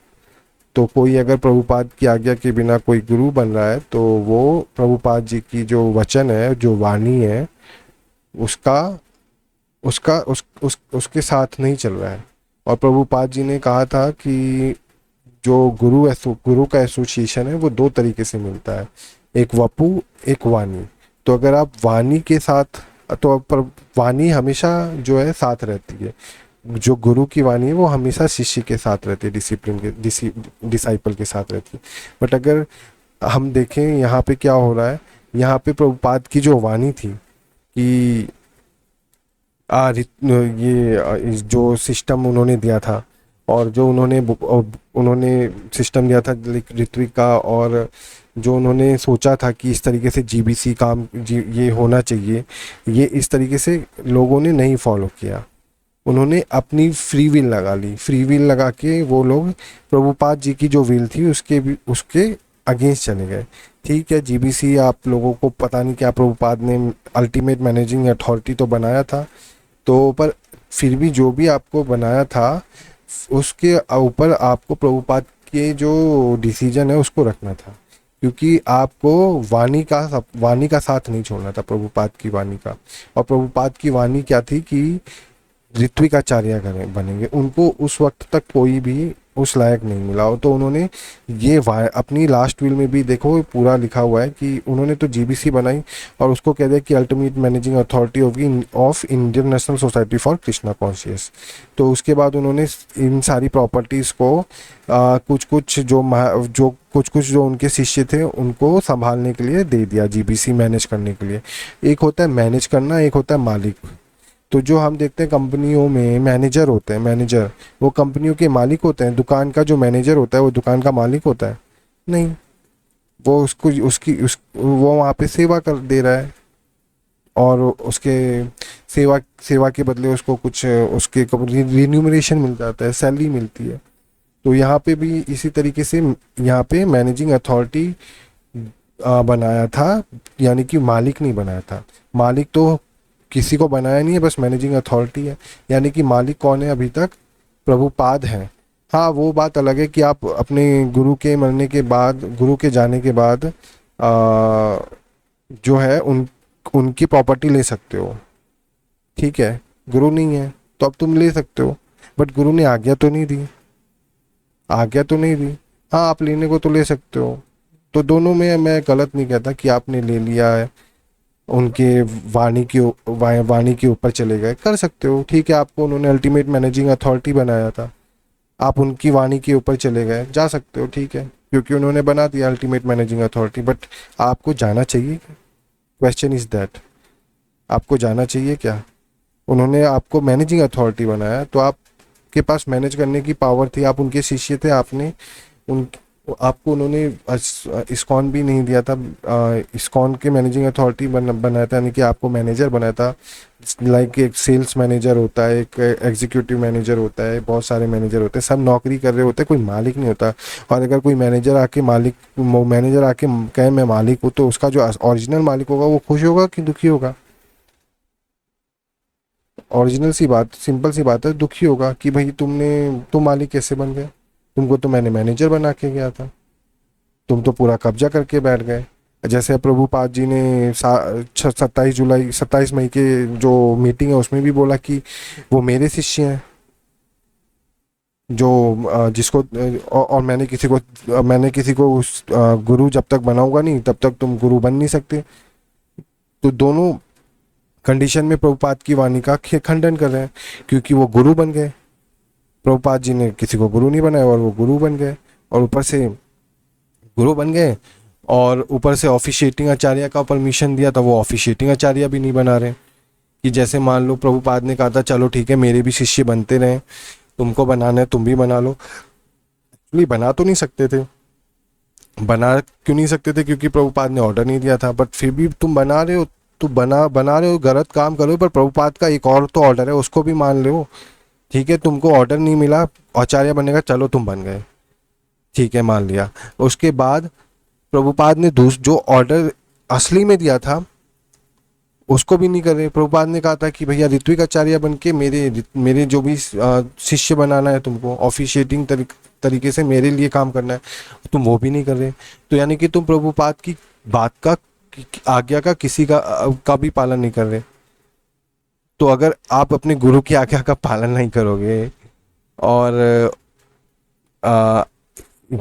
तो कोई अगर प्रभुपाद की आज्ञा के बिना कोई गुरु बन रहा है तो वो प्रभुपाद जी की जो वचन है, जो वाणी है, उसका उसका उसके साथ नहीं चल रहा है। और प्रभुपाद जी ने कहा था कि जो गुरु का एसोसिएशन है वो 2 तरीके से मिलता है, एक वपु, एक वाणी। तो अगर आप वाणी के साथ, तो पर वाणी हमेशा जो है साथ रहती है, जो गुरु की वाणी है वो हमेशा शिष्य के साथ रहती है, डिसाइपल के साथ रहती है। बट अगर हम देखें यहाँ पे क्या हो रहा है, यहाँ पे प्रभुपाद की जो वाणी थी कि जो सिस्टम उन्होंने दिया था, और जो उन्होंने सिस्टम दिया था ऋत्विक का, और जो उन्होंने सोचा था कि इस तरीके से जीबीसी ये होना चाहिए, ये इस तरीके से लोगों ने नहीं फॉलो किया। उन्होंने अपनी फ्री विल लगा ली, फ्री विल लगा के वो लोग प्रभुपाद जी की जो विल थी उसके अगेंस्ट चले गए। ठीक है, जीबीसी आप लोगों को पता नहीं क्या प्रभुपाद ने अल्टीमेट मैनेजिंग अथॉरिटी तो बनाया था, तो पर फिर भी जो भी आपको बनाया था उसके ऊपर आपको प्रभुपाद के जो डिसीजन है उसको रखना था, क्योंकि आपको वाणी का साथ नहीं छोड़ना था, प्रभुपाद की वाणी का। और प्रभुपाद की वाणी क्या थी कि ऋत्विकाचार्य बनेंगे, उनको उस वक्त तक कोई भी उस लायक नहीं मिला हो, तो उन्होंने ये अपनी लास्ट विल में भी देखो पूरा लिखा हुआ है कि उन्होंने तो जीबीसी बनाई और उसको कह दिया कि ultimate managing authority of Indian national society for Krishna conscious. तो उसके बाद उन्होंने इन सारी प्रॉपर्टीज़ को कुछ कुछ जो उनके शिष्य थे उनको संभालने के लिए दे दिया, जीबीसी मैनेज करने के लिए। एक होता है मैनेज करना, एक होता है मालिक। तो जो हम देखते हैं कंपनियों में मैनेजर होते हैं, मैनेजर वो कंपनियों के मालिक होते हैं। दुकान का जो मैनेजर होता है वो दुकान का मालिक होता है? नहीं, वो उसको वो वहाँ पे सेवा कर दे रहा है और उसके सेवा के बदले उसको कुछ उसके रिन्यूमरेशन मिल जाता है, सैलरी मिलती है। तो यहाँ पे भी इसी तरीके से यहाँ पे मैनेजिंग अथॉरिटी बनाया था, यानी कि मालिक नहीं बनाया था। मालिक तो किसी को बनाया नहीं है, बस मैनेजिंग अथॉरिटी है। यानी कि मालिक कौन है अभी तक? प्रभुपाद हैं। हाँ, वो बात अलग है कि आप अपने गुरु के मरने के बाद, गुरु के जाने के बाद जो है उनकी प्रॉपर्टी ले सकते हो। ठीक है, गुरु नहीं है तो अब तुम ले सकते हो, बट गुरु ने आज्ञा तो नहीं दी, आज्ञा तो नहीं दी। हाँ, आप लेने को तो ले सकते हो। तो दोनों में मैं गलत नहीं कहता कि आपने ले लिया है, उनके वाणी के ऊपर चले गए, कर सकते हो। ठीक है, आपको उन्होंने अल्टीमेट मैनेजिंग अथॉरिटी बनाया था, आप उनकी वाणी के ऊपर चले गए, जा सकते हो, ठीक है, क्योंकि उन्होंने बना दिया अल्टीमेट मैनेजिंग अथॉरिटी। बट आपको जाना चाहिए? क्वेश्चन इज दैट, आपको जाना चाहिए क्या? उन्होंने आपको मैनेजिंग अथॉरिटी बनाया तो आपके पास मैनेज करने की पावर थी, आप उनके शिष्य थे, आपने उन आपको उन्होंने इस्कॉन भी नहीं दिया था, इस्कॉन के मैनेजिंग अथॉरिटी बनाया था, यानी कि आपको मैनेजर बनाया था। लाइक एक सेल्स मैनेजर होता है, एक एग्जीक्यूटिव मैनेजर होता है, बहुत सारे मैनेजर होते हैं, सब नौकरी कर रहे होते हैं, कोई मालिक नहीं होता। और अगर कोई मैनेजर आके कहे मैं मालिक हूँ, तो उसका जो ओरिजिनल मालिक होगा वो खुश होगा कि दुखी होगा? ओरिजिनल सी बात, सिंपल सी बात है, दुखी होगा कि भाई तुम मालिक कैसे बन गए, तुमको तो मैंने मैनेजर बना के गया था, तुम तो पूरा कब्जा करके बैठ गए। जैसे प्रभुपाद जी ने 27 मई के जो मीटिंग है उसमें भी बोला कि वो मेरे शिष्य हैं, जो जिसको और मैंने किसी को गुरु जब तक बनाऊंगा नहीं तब तक तुम गुरु बन नहीं सकते। तो दोनों कंडीशन में प्रभुपाद की वाणी का खंडन कर रहे हैं, क्योंकि वो गुरु बन गए। प्रभुपाद जी ने किसी को गुरु नहीं बनाया और वो गुरु बन गए, और ऊपर से ऑफिशिएटिंग आचार्य का परमिशन दिया, तो वो ऑफिशिएटिंग आचार्य भी नहीं बना रहे। कि जैसे मान लो प्रभुपाद ने कहा था चलो ठीक है मेरे भी शिष्य बनते रहे, तुमको बनाना है तुम भी बना लो। एक्चुअली बना तो नहीं सकते थे, बना क्यों नहीं सकते थे? क्योंकि प्रभुपाद ने ऑर्डर नहीं दिया था। बट फिर भी तुम बना रहे हो, तो बना रहे हो, गलत काम करो, पर प्रभुपाद का एक और तो ऑर्डर है, उसको भी मान लो। ठीक है, तुमको ऑर्डर नहीं मिला आचार्य बनने का, चलो तुम बन गए, ठीक है, मान लिया। उसके बाद प्रभुपाद ने जो ऑर्डर असली में दिया था उसको भी नहीं कर रहे। प्रभुपाद ने कहा था कि भैया ऋत्विक आचार्य बन के मेरे जो भी शिष्य बनाना है, तुमको ऑफिशिएटिंग तरीके से मेरे लिए काम करना है, तुम वो भी नहीं कर रहे। तो यानी कि तुम प्रभुपाद की बात का, आज्ञा का, किसी का भी पालन नहीं कर रहे। तो अगर आप अपने गुरु की आज्ञा का पालन नहीं करोगे और आ,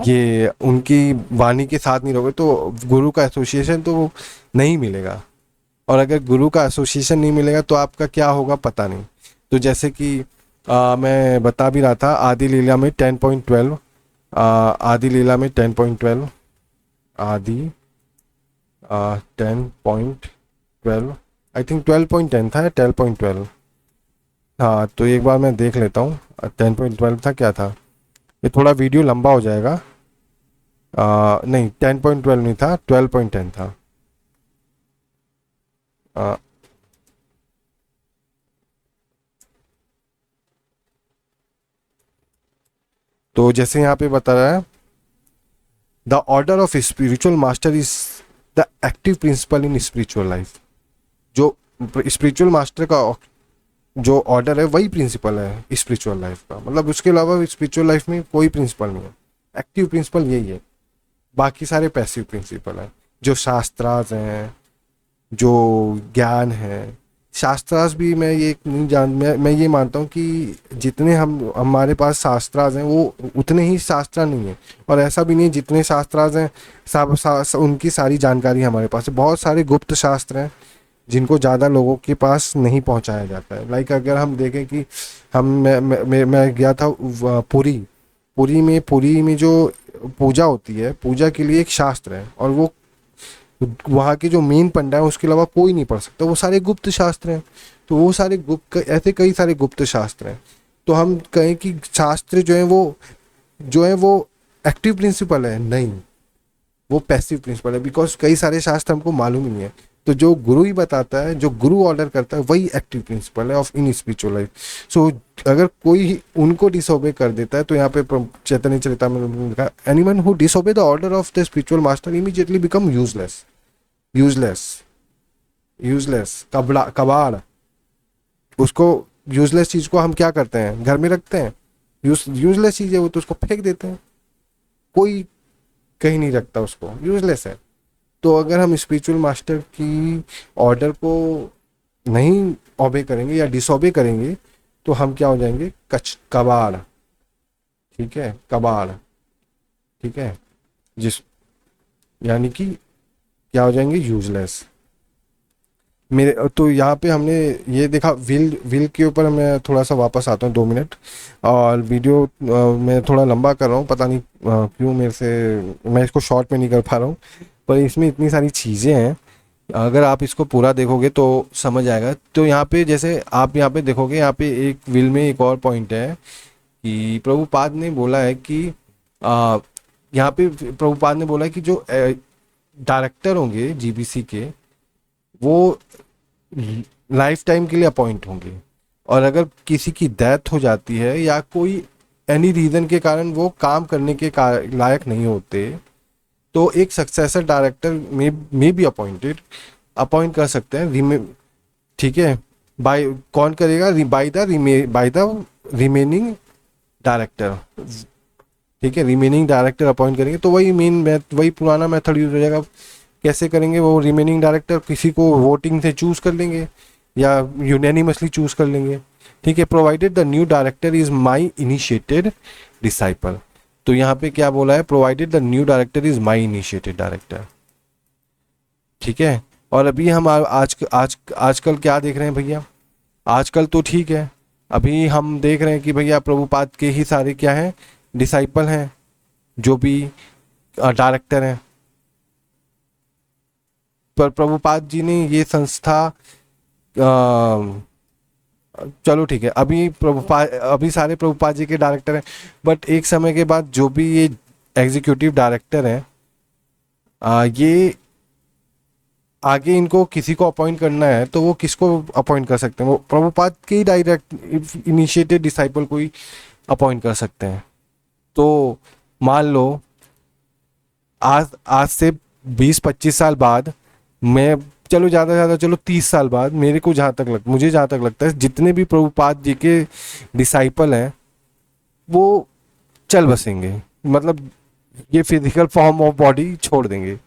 ये उनकी वाणी के साथ नहीं रहोगे, तो गुरु का एसोसिएशन तो नहीं मिलेगा। और अगर गुरु का एसोसिएशन नहीं मिलेगा तो आपका क्या होगा पता नहीं। तो जैसे कि मैं बता भी रहा था, आदि लीला में 10.12, आदि लीला में 10.12, आदि 10.12, आई थिंक 12.10 था या 10.12। हाँ, तो एक बार मैं देख लेता हूँ 10.12 था क्या था। ये थोड़ा वीडियो लंबा हो जाएगा। नहीं, 10.12 नहीं था, 12.10 था। आ, तो जैसे यहाँ पे बता रहा है, the order of spiritual master is the active principal in spiritual life. जो स्पिरिचुअल मास्टर का जो ऑर्डर है वही प्रिंसिपल है स्पिरिचुअल लाइफ का, मतलब उसके अलावा स्पिरिचुअल लाइफ में कोई प्रिंसिपल नहीं है। एक्टिव प्रिंसिपल यही है, बाकी सारे पैसिव प्रिंसिपल हैं। जो शास्त्रार्थ हैं, जो ज्ञान है, शास्त्रार्थ भी मैं ये नहीं जान मैं ये मानता हूँ कि जितने हमारे पास शास्त्रार्थ हैं वो उतने ही शास्त्र नहीं है, और ऐसा भी नहीं है जितने शास्त्रार्थ हैं उनकी सारी जानकारी हमारे पास है। बहुत सारे गुप्त शास्त्र हैं जिनको ज़्यादा लोगों के पास नहीं पहुंचाया जाता है। लाइक अगर हम देखें कि मैं गया था पुरी में जो पूजा होती है, पूजा के लिए एक शास्त्र है, और वो वहाँ के जो मेन पंडा है उसके अलावा कोई नहीं पढ़ सकता, वो सारे गुप्त शास्त्र हैं। तो वो सारे गुप्त, ऐसे कई सारे गुप्त शास्त्र हैं। तो हम कहें कि शास्त्र जो है वो एक्टिव प्रिंसिपल है, नहीं, वो पैसिव प्रिंसिपल है, बिकॉज कई सारे शास्त्र हमको मालूम ही नहीं है। तो जो गुरु ही बताता है, जो गुरु ऑर्डर करता है, वही एक्टिव प्रिंसिपल है ऑफ इन स्पिरिचुअल लाइफ। सो अगर कोई उनको डिसोबे कर देता है, तो यहाँ पे चैतन्य चरितामृत में लिखा, anyone who disobey the order of the spiritual master immediately become useless. Useless useless कबाड़। उसको यूजलेस चीज को हम क्या करते हैं, घर में रखते हैं। यूजलेस चीज है वो, तो उसको फेंक देते हैं, कोई कहीं नहीं रखता उसको, यूजलेस है। तो अगर हम स्पिरिचुअल मास्टर की ऑर्डर को नहीं ऑबे करेंगे या डिसऑबे करेंगे, तो हम क्या हो जाएंगे, कबाड़। ठीक है, कबाड़। ठीक है, यानी कि क्या हो जाएंगे, यूजलेस। मेरे तो यहाँ पे हमने ये देखा, विल के ऊपर मैं थोड़ा सा वापस आता हूँ 2 मिनट, और वीडियो मैं थोड़ा लंबा कर रहा हूँ, पता नहीं क्यों मेरे से मैं इसको शॉर्ट में नहीं कर पा रहा हूँ, पर इसमें इतनी सारी चीज़ें हैं, अगर आप इसको पूरा देखोगे तो समझ आएगा। तो यहाँ पे जैसे आप यहाँ पे देखोगे, यहाँ पे एक विल में एक और पॉइंट है कि प्रभुपाद ने बोला है कि यहाँ पे प्रभुपाद ने बोला है कि जो डायरेक्टर होंगे जीबीसी के, वो लाइफ टाइम के लिए अपॉइंट होंगे, और अगर किसी की डेथ हो जाती है या कोई एनी रीज़न के कारण वो काम करने के लायक नहीं होते, तो एक सक्सेसर डायरेक्टर में भी अपॉइंट कर सकते हैं। ठीक है, बाय कौन करेगा, बाय द रिमेनिंग डायरेक्टर। ठीक है, रिमेनिंग डायरेक्टर अपॉइंट करेंगे, तो वही पुराना मेथड यूज हो जाएगा। कैसे करेंगे, वो रिमेनिंग डायरेक्टर किसी को वोटिंग से चूज कर लेंगे या यूनैनिमसली चूज कर लेंगे। ठीक है, provided the new director is my initiated disciple. तो यहाँ पे क्या बोला है, provided the new director is my initiated director. ठीक है, और अभी हम आजकल क्या देख रहे हैं भैया, आजकल तो ठीक है, अभी हम देख रहे हैं कि भैया प्रभुपाद के ही सारे क्या हैं, डिसाइपल हैं, जो भी डायरेक्टर हैं। पर प्रभुपाद जी ने ये संस्था चलो ठीक है, अभी सारे प्रभुपाद जी के डायरेक्टर हैं, बट एक समय के बाद जो भी ये एग्जीक्यूटिव डायरेक्टर हैं, ये आगे इनको किसी को अपॉइंट करना है तो वो किसको अपॉइंट कर सकते हैं, वो प्रभुपाद के ही डायरेक्ट इनिशिएटेड डिसाइपल को ही अपॉइंट कर सकते हैं। तो मान लो आज से 20-25 साल बाद, मैं चलो ज़्यादा से ज़्यादा चलो 30 साल बाद, मुझे जहाँ तक लगता है जितने भी प्रभुपाद जी के डिसाइपल हैं वो चल बसेंगे, मतलब ये फिजिकल फॉर्म ऑफ बॉडी छोड़ देंगे।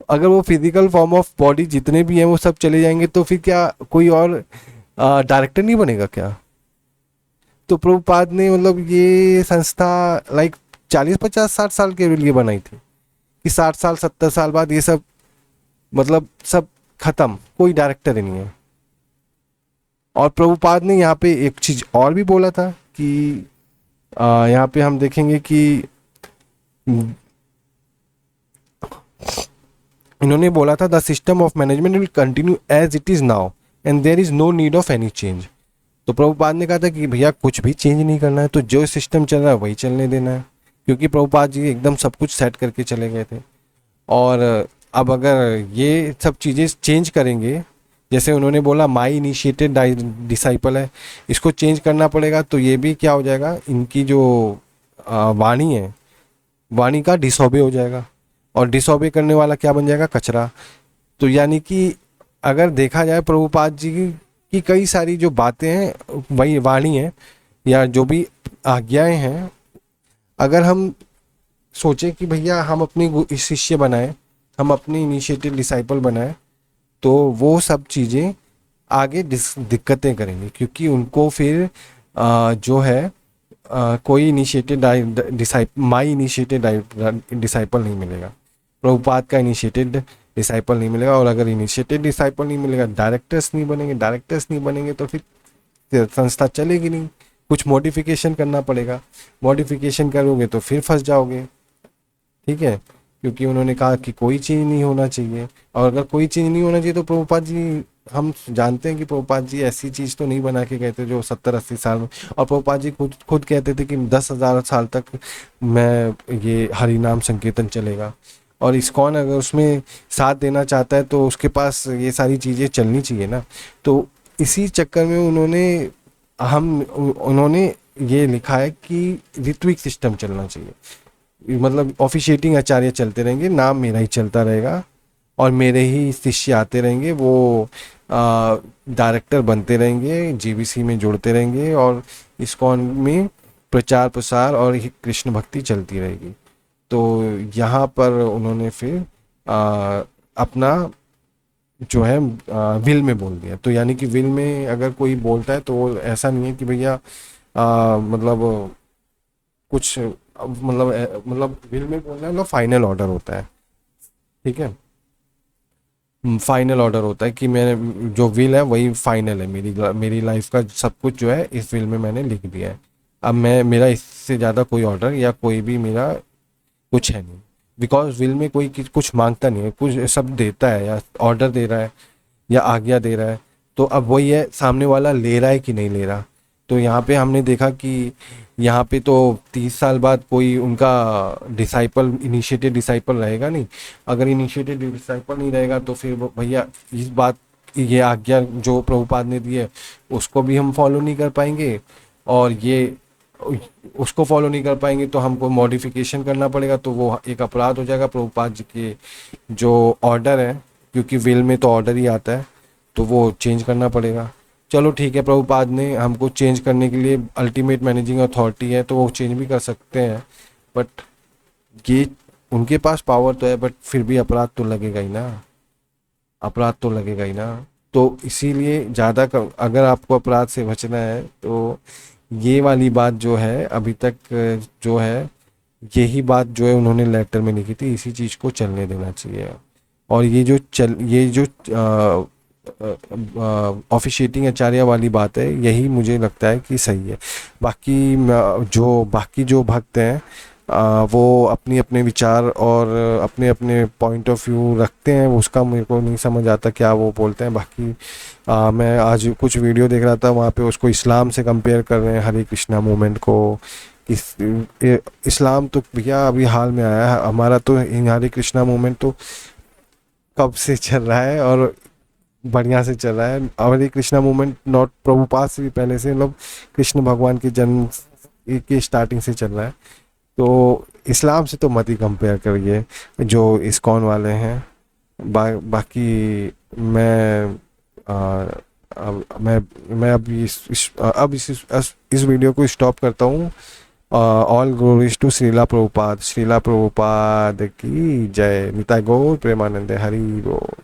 अगर वो फिजिकल फॉर्म ऑफ बॉडी जितने भी हैं वो सब चले जाएंगे, तो फिर क्या कोई और डायरेक्टर नहीं बनेगा क्या? तो प्रभुपाद ने मतलब ये संस्था लाइक 40-50-60 साल के लिए बनाई थी कि 60 साल 70 साल बाद ये सब मतलब सब खत्म, कोई डायरेक्टर ही नहीं है। और प्रभुपाद ने यहाँ पे एक चीज और भी बोला था कि यहाँ पे हम देखेंगे कि इन्होंने बोला था, the system of management will continue as it is now and there is no need of any change. तो प्रभुपाद ने कहा था कि भैया कुछ भी चेंज नहीं करना है, तो जो सिस्टम चल रहा है वही चलने देना है, क्योंकि प्रभुपाद जी एकदम सब कुछ सेट करके चले गए थे। और अब अगर ये सब चीज़ें चेंज करेंगे, जैसे उन्होंने बोला माई इनिशिएटेड डिसाइपल है, इसको चेंज करना पड़ेगा, तो ये भी क्या हो जाएगा, इनकी जो वाणी है, वाणी का डिसऑबे हो जाएगा, और डिसऑबे करने वाला क्या बन जाएगा, कचरा। तो यानी कि अगर देखा जाए प्रभुपाद जी की कई सारी जो बातें हैं वही वाणी है, या जो भी आज्ञाएं हैं, अगर हम सोचे कि भैया हम अपनी शिष्य बनाए, हम अपनी इनिशिएटिव डिसाइपल बनाए, तो वो सब चीज़ें आगे दिक्कतें करेंगी, क्योंकि उनको फिर जो है कोई इनिशिएटेड माई इनिशिएटेड डिसाइपल नहीं मिलेगा, प्रभुपाद का इनिशिएटेड डिसाइपल नहीं मिलेगा। और अगर इनिशिएटेड डिसाइपल नहीं मिलेगा, डायरेक्टर्स नहीं बनेंगे, डायरेक्टर्स नहीं बनेंगे तो फिर संस्था चलेगी नहीं, कुछ मॉडिफिकेशन करना पड़ेगा, मॉडिफिकेशन करोगे तो फिर फंस जाओगे। ठीक है, क्योंकि उन्होंने कहा कि कोई चीज़ नहीं होना चाहिए, और अगर कोई चीज़ नहीं होना चाहिए तो प्रभुपाद जी, हम जानते हैं कि प्रभुपाद जी ऐसी चीज़ तो नहीं बना के गए थे जो 70-80 साल में। और प्रभुपाद जी खुद कहते थे कि 10,000 साल तक मैं ये हरि नाम संकीर्तन चलेगा, और इस्कॉन अगर उसमें साथ देना चाहता है तो उसके पास ये सारी चीज़ें चलनी चाहिए ना। तो इसी चक्कर में उन्होंने ये लिखा है कि ऋत्विक सिस्टम चलना चाहिए, मतलब ऑफिशिएटिंग आचार्य चलते रहेंगे, नाम मेरा ही चलता रहेगा, और मेरे ही शिष्य आते रहेंगे, वो डायरेक्टर बनते रहेंगे, जीबीसी में जुड़ते रहेंगे, और इस्कॉन में प्रचार प्रसार और कृष्ण भक्ति चलती रहेगी। तो यहाँ पर उन्होंने फिर अपना जो है विल में बोल दिया। तो यानी कि विल में अगर कोई बोलता है तो वो ऐसा नहीं है कि भैया मतलब कुछ मतलब विल में बोलना है, मतलब फाइनल ऑर्डर होता है। ठीक है, फाइनल ऑर्डर होता है कि मैंने जो विल है वही फाइनल है, मेरी लाइफ का सब कुछ जो है इस विल में मैंने लिख दिया है। अब मेरा इससे ज़्यादा कोई ऑर्डर या कोई भी मेरा कुछ है नहीं, बिकॉज विल में कोई कुछ मांगता नहीं है, कुछ सब देता है, या ऑर्डर दे रहा है या आज्ञा दे रहा है। तो अब वही है, सामने वाला ले रहा है कि नहीं ले रहा। तो यहाँ पे हमने देखा कि यहाँ पे तो 30 साल बाद कोई उनका इनिशिएटेड डिसाइपल रहेगा नहीं। अगर इनिशिएटेड डिसाइपल नहीं रहेगा तो फिर भैया ये आज्ञा जो प्रभुपाद ने दी है उसको भी हम फॉलो नहीं कर पाएंगे, और ये उसको फॉलो नहीं कर पाएंगे तो हमको मॉडिफिकेशन करना पड़ेगा, तो वो एक अपराध हो जाएगा प्रभुपाद जी के जो ऑर्डर है, क्योंकि विल में तो ऑर्डर ही आता है, तो वो चेंज करना पड़ेगा। चलो ठीक है, प्रभुपाद ने हमको चेंज करने के लिए अल्टीमेट मैनेजिंग अथॉरिटी है, तो वो चेंज भी कर सकते हैं, बट ये उनके पास पावर तो है, बट फिर भी अपराध तो लगेगा ही ना, अपराध तो लगेगा ही ना। तो इसीलिए अगर आपको अपराध से बचना है तो ये वाली बात जो है अभी तक जो है, यही बात जो है उन्होंने लेटर में लिखी थी, इसी चीज़ को चलने देना चाहिए। और ये जो ऑफिशिएटिंग आचार्य वाली बात है, यही मुझे लगता है कि सही है। बाकी जो भक्त हैं वो अपनी अपने विचार और अपने अपने पॉइंट ऑफ व्यू रखते हैं, उसका मेरे को नहीं समझ आता क्या वो बोलते हैं। बाकी मैं आज कुछ वीडियो देख रहा था, वहाँ पे उसको इस्लाम से कंपेयर कर रहे हैं, हरे कृष्णा मूवमेंट को। इस्लाम तो भैया अभी हाल में आया है, हमारा तो हरे कृष्णा मूवमेंट तो कब से चल रहा है और बढ़िया से चल रहा है। हरे कृष्णा मूवमेंट नॉट प्रभुपाद से भी पहले से, मतलब कृष्ण भगवान के जन्म की स्टार्टिंग से चल रहा है। तो इस्लाम से तो मत ही कंपेयर करिए जो इस्कॉन वाले हैं। बाकी मैं मैं अब इस वीडियो को स्टॉप करता हूँ। All glories to Srila Prabhupada की जय। निताई गौर प्रेमानंद हरि बोल।